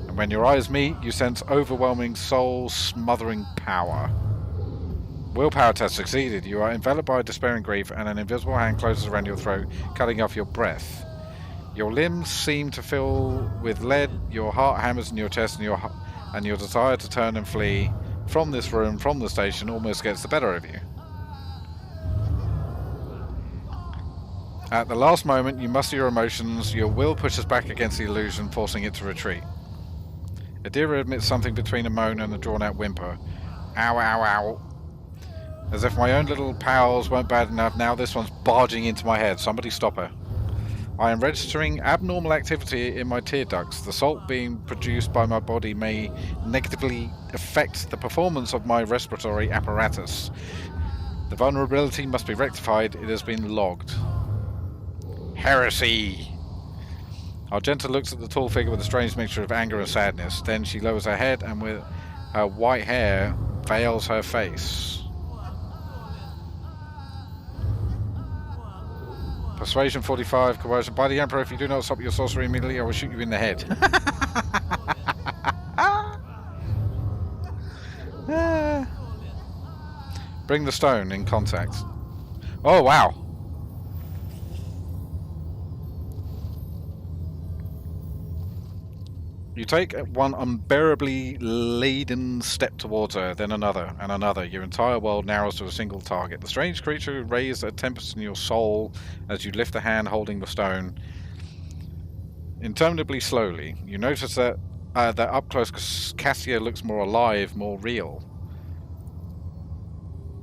And when your eyes meet, you sense overwhelming, soul-smothering power. Willpower test succeeded. You are enveloped by a despairing grief, and an invisible hand closes around your throat, cutting off your breath. Your limbs seem to fill with lead, your heart hammers in your chest, and your desire to turn and flee from this room, from the station, almost gets the better of you. At the last moment, you muster your emotions, your will pushes back against the illusion, forcing it to retreat. Adira admits something between a moan and a drawn-out whimper. Ow, ow, ow. As if my own little pals weren't bad enough, now this one's barging into my head. Somebody stop her. I am registering abnormal activity in my tear ducts. The salt being produced by my body may negatively affect the performance of my respiratory apparatus. The vulnerability must be rectified. It has been logged. Heresy! Argenta looks at the tall figure with a strange mixture of anger and sadness. Then she lowers her head and with her white hair veils her face. Persuasion 45, coercion. By the Emperor, if you do not stop your sorcery immediately, I will shoot you in the head. Bring the stone in contact. Oh, wow. You take one unbearably laden step towards her, then another, and another. Your entire world narrows to a single target. The strange creature raised a tempest in your soul as you lift the hand holding the stone. Interminably slowly, you notice that up close Cassia looks more alive, more real.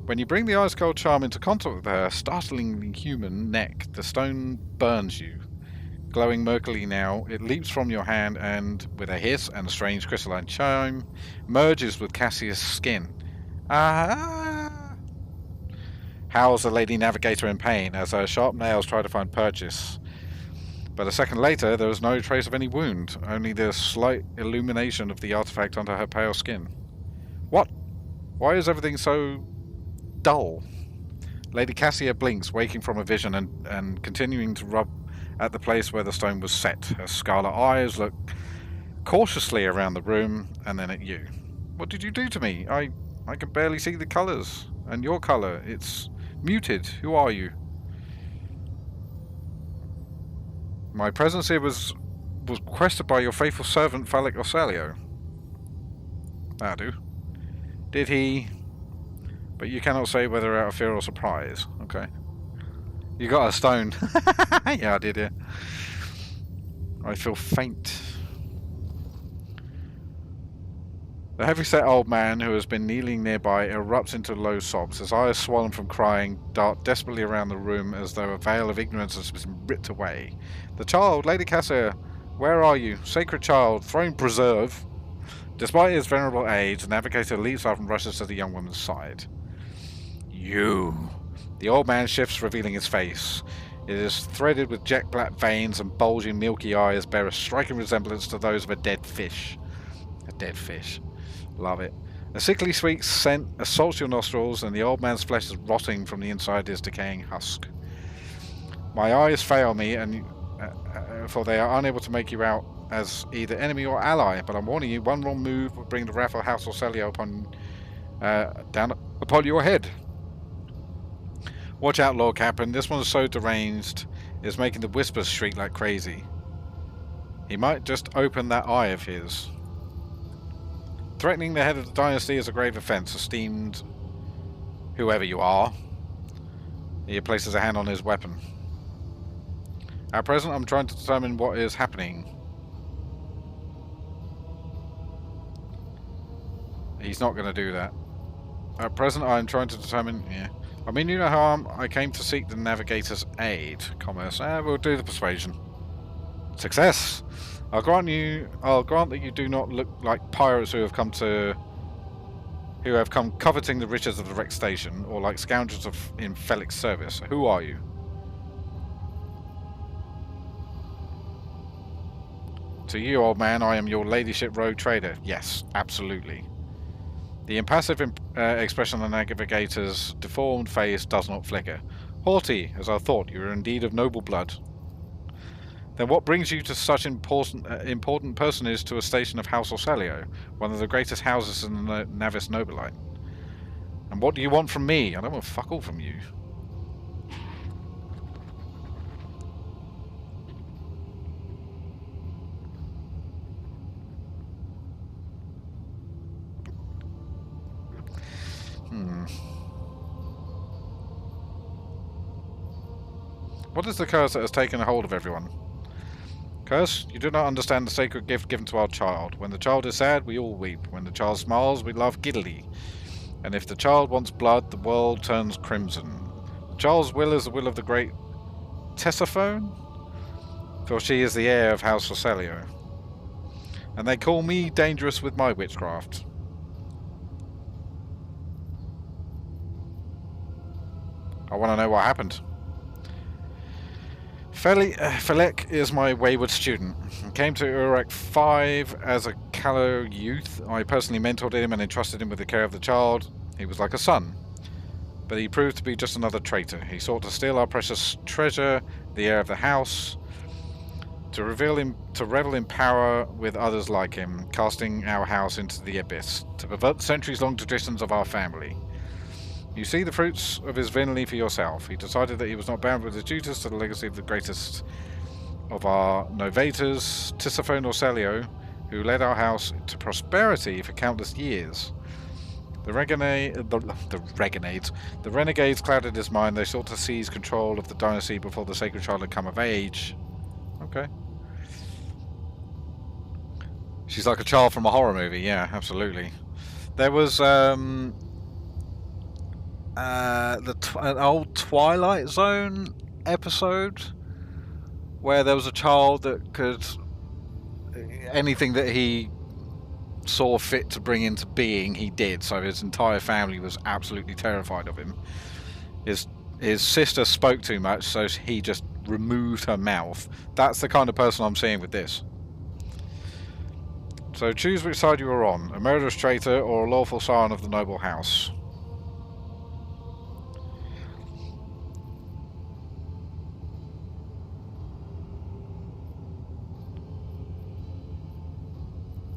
When you bring the ice cold charm into contact with her startlingly human neck, the stone burns you. Glowing murkily now, it leaps from your hand and, with a hiss and a strange crystalline chime, merges with Cassia's skin. Ah! Howls the Lady Navigator in pain as her sharp nails try to find purchase. But a second later, there is no trace of any wound, only the slight illumination of the artifact under her pale skin. What? Why is everything so dull? Lady Cassia blinks, waking from a vision and continuing to rub at the place where the stone was set. Her scarlet eyes look cautiously around the room and then at you. What did you do to me? I can barely see the colours. And your colour, it's muted. Who are you? My presence here was requested by your faithful servant Phallic Orsalio. That'll do. Did he? But you cannot say whether out of fear or surprise. Okay. You got a stone. Yeah, I did, yeah. I feel faint. The heavy-set old man who has been kneeling nearby erupts into low sobs. His eyes, swollen from crying, dart desperately around the room as though a veil of ignorance has been ripped away. The child, Lady Cassia, where are you? Sacred child, throne preserve. Despite his venerable age, the Navigator leaps up and rushes to the young woman's side. You... The old man shifts, revealing his face. It is threaded with jet black veins and bulging milky eyes bear a striking resemblance to those of a dead fish. A dead fish. Love it. A sickly sweet scent assaults your nostrils and the old man's flesh is rotting from the inside his decaying husk. My eyes fail me, and for they are unable to make you out as either enemy or ally, but I'm warning you, one wrong move will bring the wrath of House Orsalio down upon your head. Watch out, Lord Captain. This one's so deranged, it's making the whispers shriek like crazy. He might just open that eye of his. Threatening the head of the dynasty is a grave offense, esteemed whoever you are. He places a hand on his weapon. At present, I'm trying to determine what is happening. He's not going to do that. At present, I'm trying to determine... Yeah. I mean, you no harm. I came to seek the Navigator's aid. Commerce. We'll do the persuasion. Success! I'll grant that you do not look like pirates who have come coveting the riches of the wrecked station, or like scoundrels in Phallic's service. Who are you? To you, old man, I am your ladyship rogue trader. Yes, absolutely. The impassive expression on the Navigator's deformed face does not flicker. Haughty, as I thought, you are indeed of noble blood. Then what brings you to such important personage to a station of House Orsalio, one of the greatest houses in the Navis Nobilite? And what do you want from me? I don't want fuck all from you. What is the curse that has taken a hold of everyone? Curse, you do not understand the sacred gift given to our child. When the child is sad, we all weep. When the child smiles, we laugh giddily. And if the child wants blood, the world turns crimson. The child's will is the will of the great Tessaphone? for she is the heir of House Orselio. And they call me dangerous with my witchcraft. I want to know what happened. Felek is my wayward student. He came to Urek 5 as a callow youth. I personally mentored him and entrusted him with the care of the child. He was like a son. But he proved to be just another traitor. He sought to steal our precious treasure, the heir of the house, to reveal him, to revel in power with others like him, casting our house into the abyss, to pervert the centuries-long traditions of our family. You see the fruits of his villainy for yourself. He decided that he was not bound with his duties to the legacy of the greatest of our novators, Tisiphone Orselio, who led our house to prosperity for countless years. The renegades clouded his mind. They sought to seize control of the dynasty before the sacred child had come of age. Okay. She's like a child from a horror movie. Yeah, absolutely. There was an old Twilight Zone episode where there was a child that could anything that he saw fit to bring into being, he did. So his entire family was absolutely terrified of him. His sister spoke too much, so he just removed her mouth. That's the kind of person I'm seeing with this. So choose which side you are on, a murderous traitor or a lawful scion of the noble house.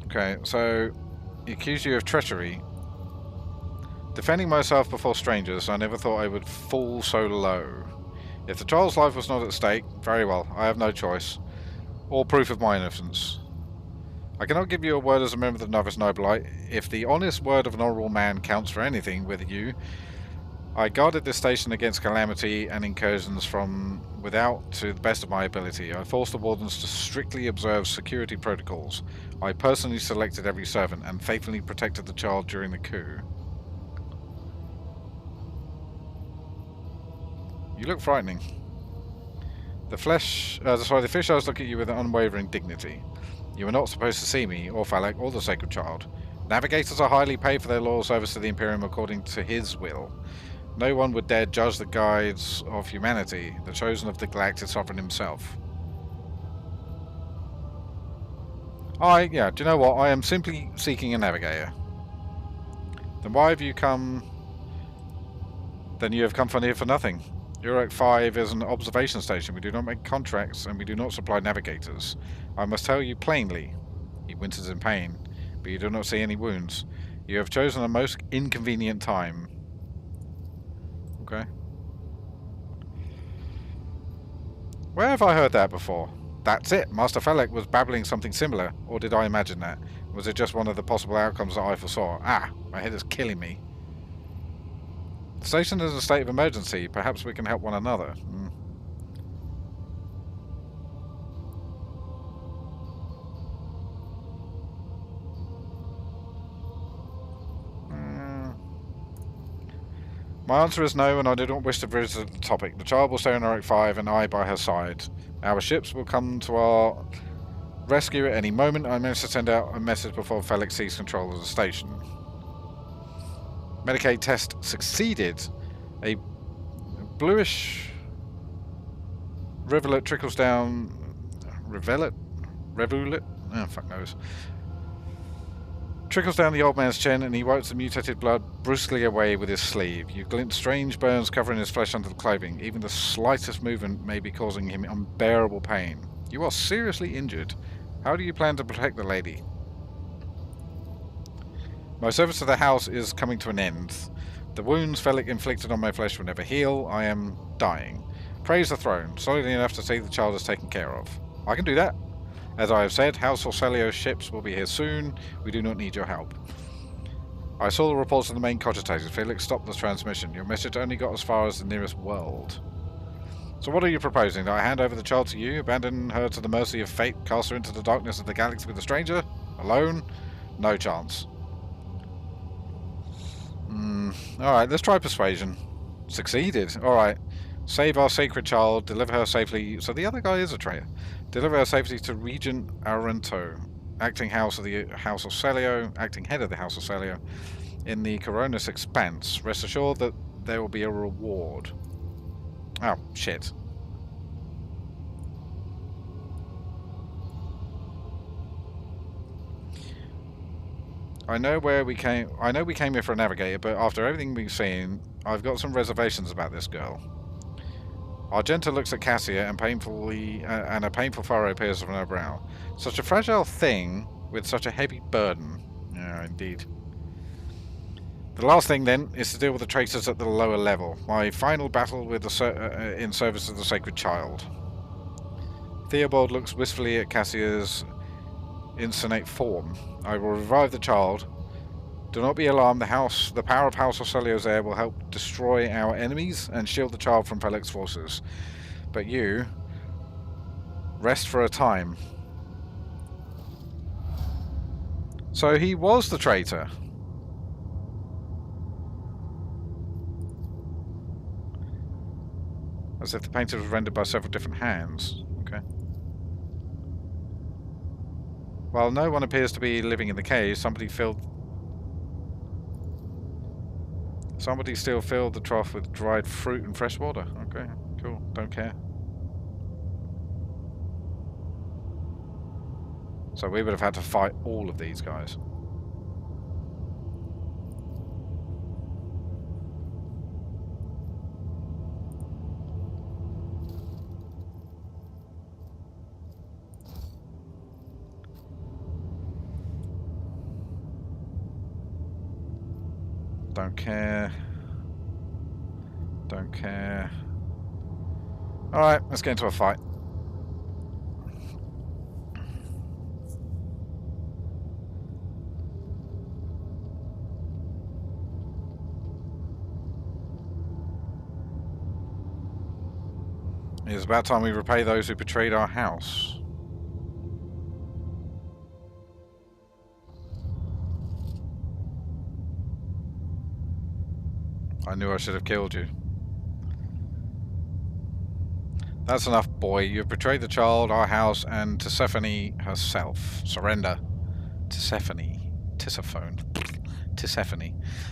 Okay, so he accused you of treachery. Defending myself before strangers, I never thought I would fall so low. If the child's life was not at stake, very well, I have no choice. Or proof of my innocence. I cannot give you a word as a member of the Novus Nobilite. If the honest word of an honourable man counts for anything with you, I guarded this station against calamity and incursions from without to the best of my ability. I forced the wardens to strictly observe security protocols. I personally selected every servant and faithfully protected the child during the coup. You look frightening. The fish eyes look at you with an unwavering dignity. You are not supposed to see me, or Falak, or the sacred child. Navigators are highly paid for their loyal service to the Imperium according to his will. No one would dare judge the guides of humanity, the chosen of the galactic sovereign himself. Do you know what? I am simply seeking a navigator. Then why have you come? Then you have come from here for nothing. Urek 5 is an observation station. We do not make contracts and we do not supply navigators. I must tell you plainly. He winters in pain, but you do not see any wounds. You have chosen a most inconvenient time. Okay. Where have I heard that before? That's it. Master Felek was babbling something similar. Or did I imagine that? Was it just one of the possible outcomes that I foresaw? Ah, my head is killing me. The station is in a state of emergency. Perhaps we can help one another. My answer is no, and I do not wish to visit the topic. The child will stay on Urek 5 and I by her side. Our ships will come to our rescue at any moment. I managed to send out a message before Felix seized control of the station. Medicaid test succeeded. A bluish rivulet trickles down. Rivulet? Oh, fuck knows. Trickles down the old man's chin, and he wipes the mutated blood brusquely away with his sleeve. You glimpse strange burns covering his flesh under the clothing. Even the slightest movement may be causing him unbearable pain. You are seriously injured. How do you plan to protect the lady? My service to the house is coming to an end. The wounds Felix inflicted on my flesh will never heal. I am dying. Praise the throne, solidly enough to see the child is taken care of. I can do that. As I have said, House Orselio's ships will be here soon. We do not need your help. I saw the reports of the main cogitators. Felix stopped the transmission. Your message only got as far as the nearest world. So what are you proposing? That I hand over the child to you, abandon her to the mercy of fate, cast her into the darkness of the galaxy with a stranger? Alone? No chance. Alright, let's try persuasion. Succeeded. Alright. Save our sacred child, deliver her safely. So the other guy is a traitor. Deliver her safely to Regent Arento, acting house of the House of Celio, acting head of the House of Celio, in the Koronus Expanse. Rest assured that there will be a reward. Oh, shit. I know we came here for a navigator, but after everything we've seen, I've got some reservations about this girl. Argenta looks at Cassia and a painful furrow appears from her brow. Such a fragile thing with such a heavy burden. Yeah, indeed. The last thing, then, is to deal with the traitors at the lower level. My final battle with in service of the sacred child. Theobald looks wistfully at Cassia's insonate form. I will revive the child. Do not be alarmed. The power of House of Celio's heir will help destroy our enemies and shield the child from Felix forces. But you, rest for a time. So he was the traitor. As if the painting was rendered by several different hands. Okay. While no one appears to be living in the cave, somebody still filled the trough with dried fruit and fresh water. Okay, cool. Don't care. So we would have had to fight all of these guys. Don't care. Don't care. Alright, let's get into a fight. It is about time we repay those who betrayed our house. I knew I should have killed you. That's enough, boy. You have betrayed the child, our house, and Tisiphone herself. Surrender. Tisiphone.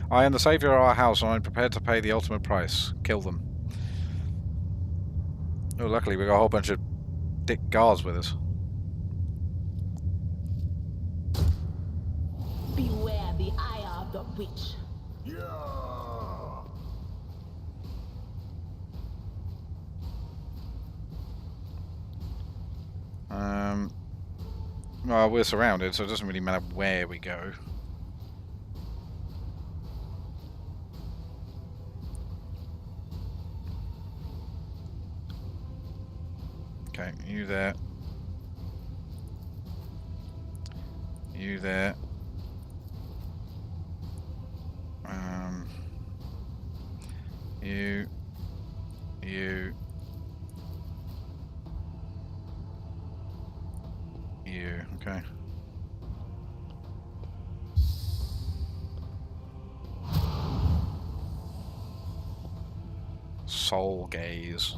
I am the savior of our house, and I am prepared to pay the ultimate price. Kill them. Oh, luckily we got a whole bunch of dick guards with us. Beware the eye of the witch. Well, we're surrounded, so it doesn't really matter where we go. Okay, you there. You there. You. You. You, okay. Soul gaze.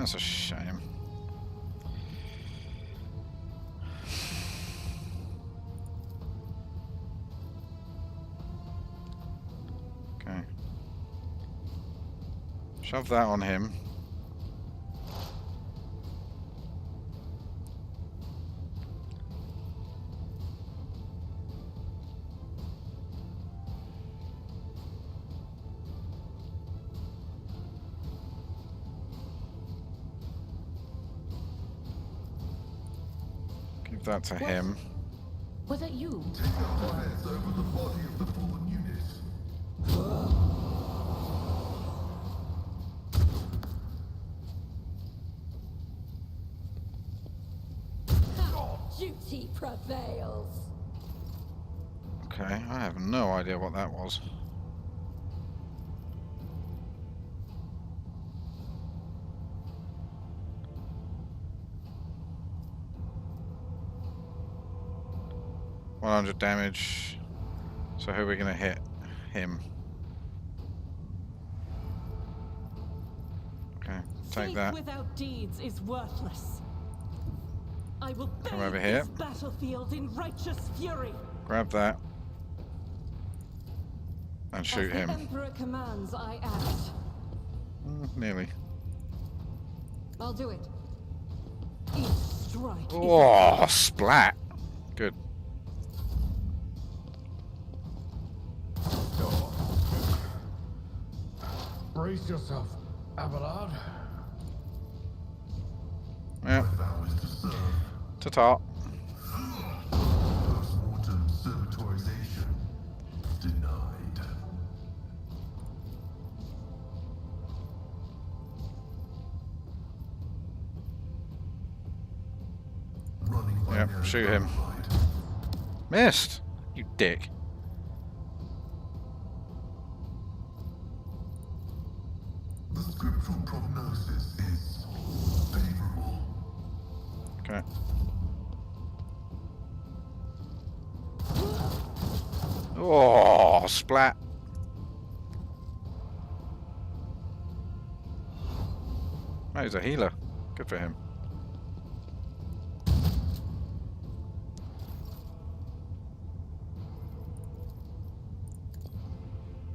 That's a shame. Okay. Shove that on him. Give that to him. Was it you? Take out defense over the body of the fallen unit. Duty prevails. Okay, I have no idea what that was. 100 damage. So who are we going to hit? Him. Okay, take Faith that. without deeds is worthless. I will Come bathe over here. this battlefield in righteous fury. Grab that. And shoot As him. the Emperor commands, I act. Nearly. I'll do it. Each strike. Oh, splat. Good. Brace yourself, Abelard. Yeah. Vow is to serve. Ta-ta. Post-mortem servitorization denied. Running by Yep, narrow shoot him. gunfight. Missed. You dick. The scriptural prognosis is favorable. Okay. Oh, splat. Oh, he's a healer. Good for him.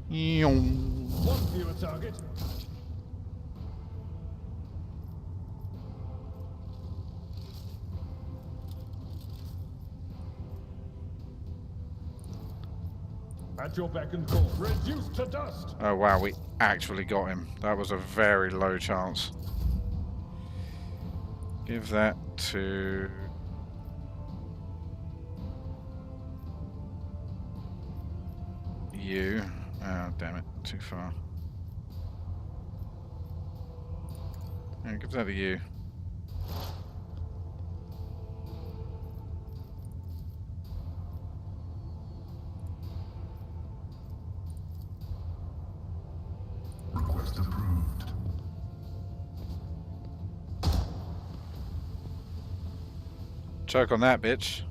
Yong. One fewer target. At your beck and call. Reduced to dust. Oh wow, we actually got him. That was a very low chance. Give that to... you. Oh, damn it. Too far. Yeah, give that to you. Request approved. Choke on that, bitch.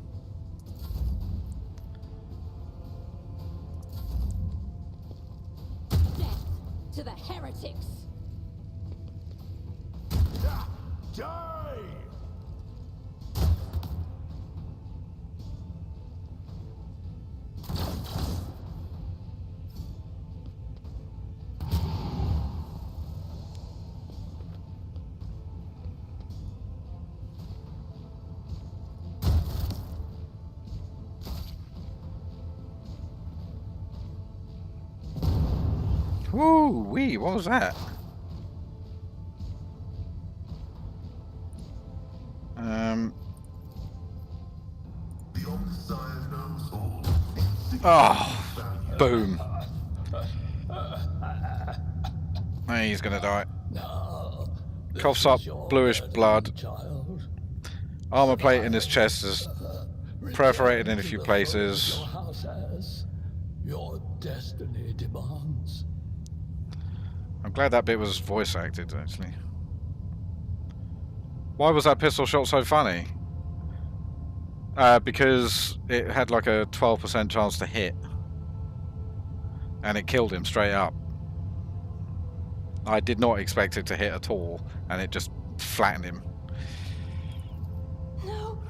Death to the heretics! Die! Woo wee, what was that? The Omnissiah knows all. Oh, boom. He's gonna die. No. Coughs up bluish blood. Child. Armor plate in his chest is perforated in a few places. Your house has. Your destiny demands. I'm glad that bit was voice acted, actually. Why was that pistol shot so funny? Because it had like a 12% chance to hit. And it killed him straight up. I did not expect it to hit at all, and it just flattened him. No!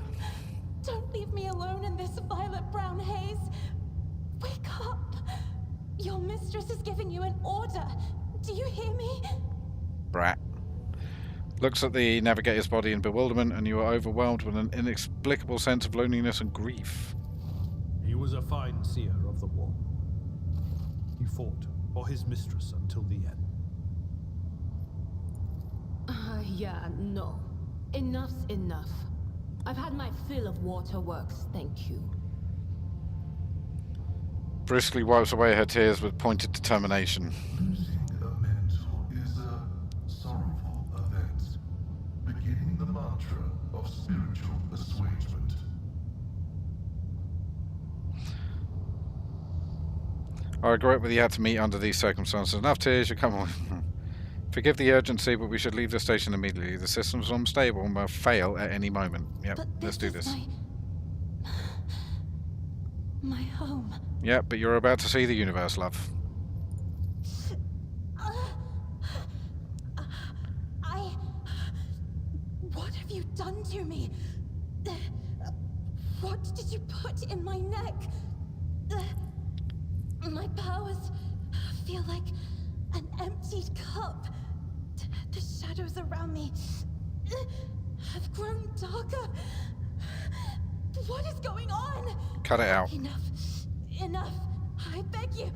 Don't leave me alone in this violet-brown haze! Wake up! Your mistress is giving you an order! Do you hear me? Brat. Looks at the navigator's body in bewilderment, and you are overwhelmed with an inexplicable sense of loneliness and grief. He was a fine seer of the war. He fought for his mistress until the end. Yeah, no. Enough's enough. I've had my fill of waterworks, thank you. Briskly wipes away her tears with pointed determination. Losing a mentor is a sorrowful event, beginning the mantra of spiritual assuagement. I regret that you had to meet under these circumstances. Enough tears, you come on. Forgive the urgency, but we should leave the station immediately. The system's unstable and will fail at any moment. Yep, But let's do this. is My home. Yeah, but you're about to see the universe, love. What have you done to me? What did you put in my neck? My powers feel like an emptied cup. The shadows around me have grown darker. What is going on? Cut it out. Enough. Enough. I beg you.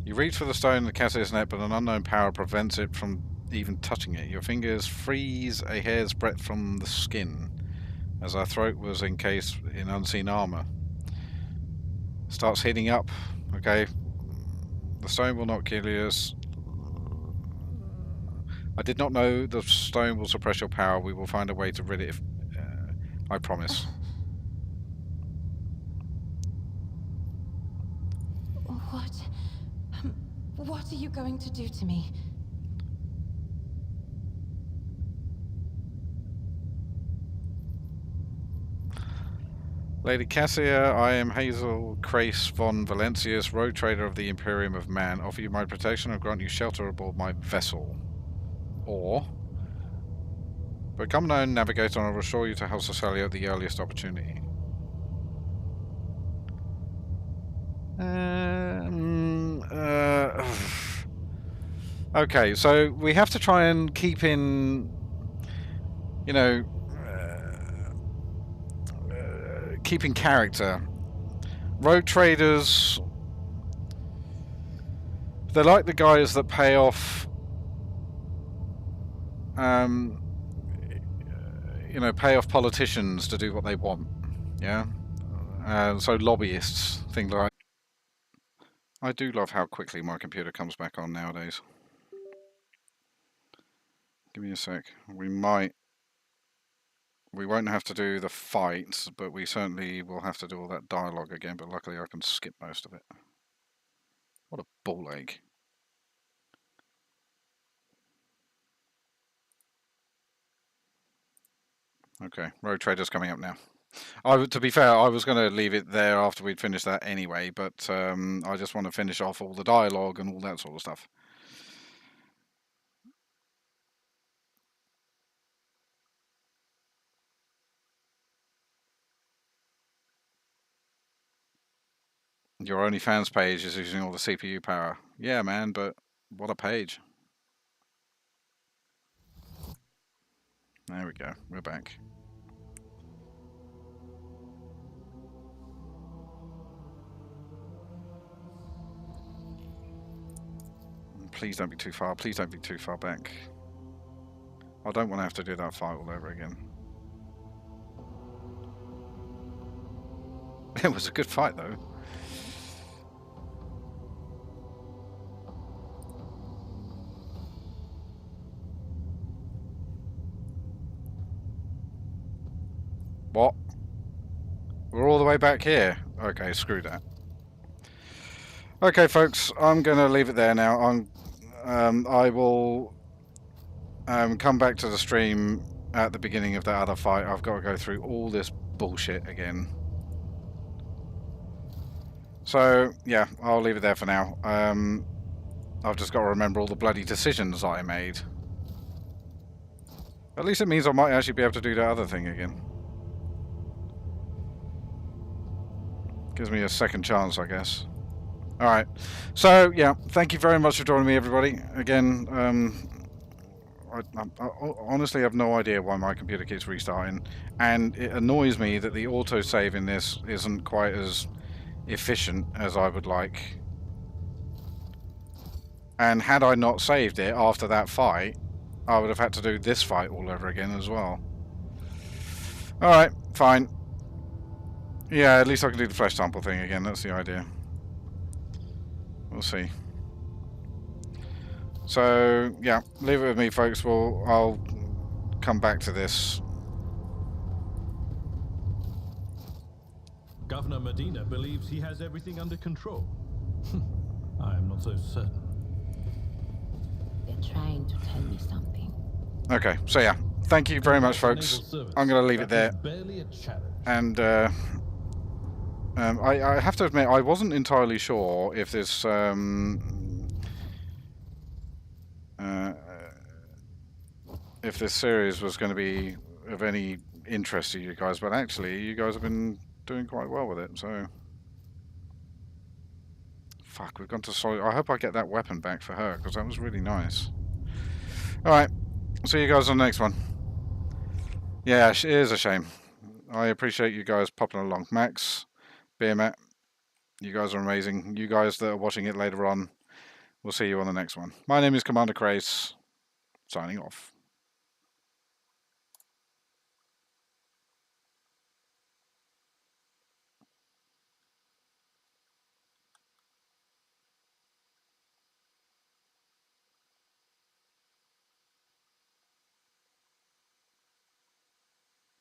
You reach for the stone in the Cassier's net, but an unknown power prevents it from even touching it. Your fingers freeze a hair's breadth from the skin, as our throat was encased in unseen armor. Starts heating up. Okay. The stone will not kill us. I did not know the stone will suppress your power. We will find a way to rid it if... I promise. What are you going to do to me? Lady Cassia, I am Hazel Kraise von Valentius, road trader of the Imperium of Man. Offer you my protection and grant you shelter aboard my vessel. Or... become known Navigator and I will assure you to help Cecilia at the earliest opportunity. Okay, so we have to try and keep in, you know, keep in character. Road traders, they're like the guys that pay off, you know, pay off politicians to do what they want. Yeah, so lobbyists, things like. I do love how quickly my computer comes back on nowadays. Give me a sec. We won't have to do the fight, but we certainly will have to do all that dialogue again, but luckily I can skip most of it. What a ball ache. Okay, road trader's coming up now. To be fair, I was going to leave it there after we'd finished that anyway, but I just want to finish off all the dialogue and all that sort of stuff. Your OnlyFans page is using all the CPU power. Yeah, man, but what a page. There we go. We're back. Please don't be too far. Please don't be too far back. I don't want to have to do that fight all over again. It was a good fight, though. What? We're all the way back here? Okay, screw that. Okay, folks, I'm going to leave it there now. I will come back to the stream at the beginning of that other fight. I've got to go through all this bullshit again. So, yeah, I'll leave it there for now. I've just got to remember all the bloody decisions that I made. At least it means I might actually be able to do that other thing again. Gives me a second chance, I guess. Alright, so yeah, thank you very much for joining me, everybody. Again, I honestly have no idea why my computer keeps restarting, and it annoys me that the autosave in this isn't quite as efficient as I would like. And had I not saved it after that fight, I would have had to do this fight all over again as well. Alright, fine. Yeah, at least I can do the flesh sample thing again, that's the idea. We'll see. So, yeah, leave it with me, folks. I'll come back to this. Governor Medina believes he has everything under control. I am not so certain. They're trying to tell me something. Okay, so yeah, thank you very much, folks. I'm going to leave it there. Barely a challenge. And I have to admit, I wasn't entirely sure if this series was going to be of any interest to you guys, but actually, you guys have been doing quite well with it. So, fuck, we've gone to solid. I hope I get that weapon back for her because that was really nice. All right, see you guys on the next one. Yeah, it is a shame. I appreciate you guys popping along. Max, Beer Matt, you guys are amazing. You guys that are watching it later on, we'll see you on the next one. My name is Commander Kraise, signing off.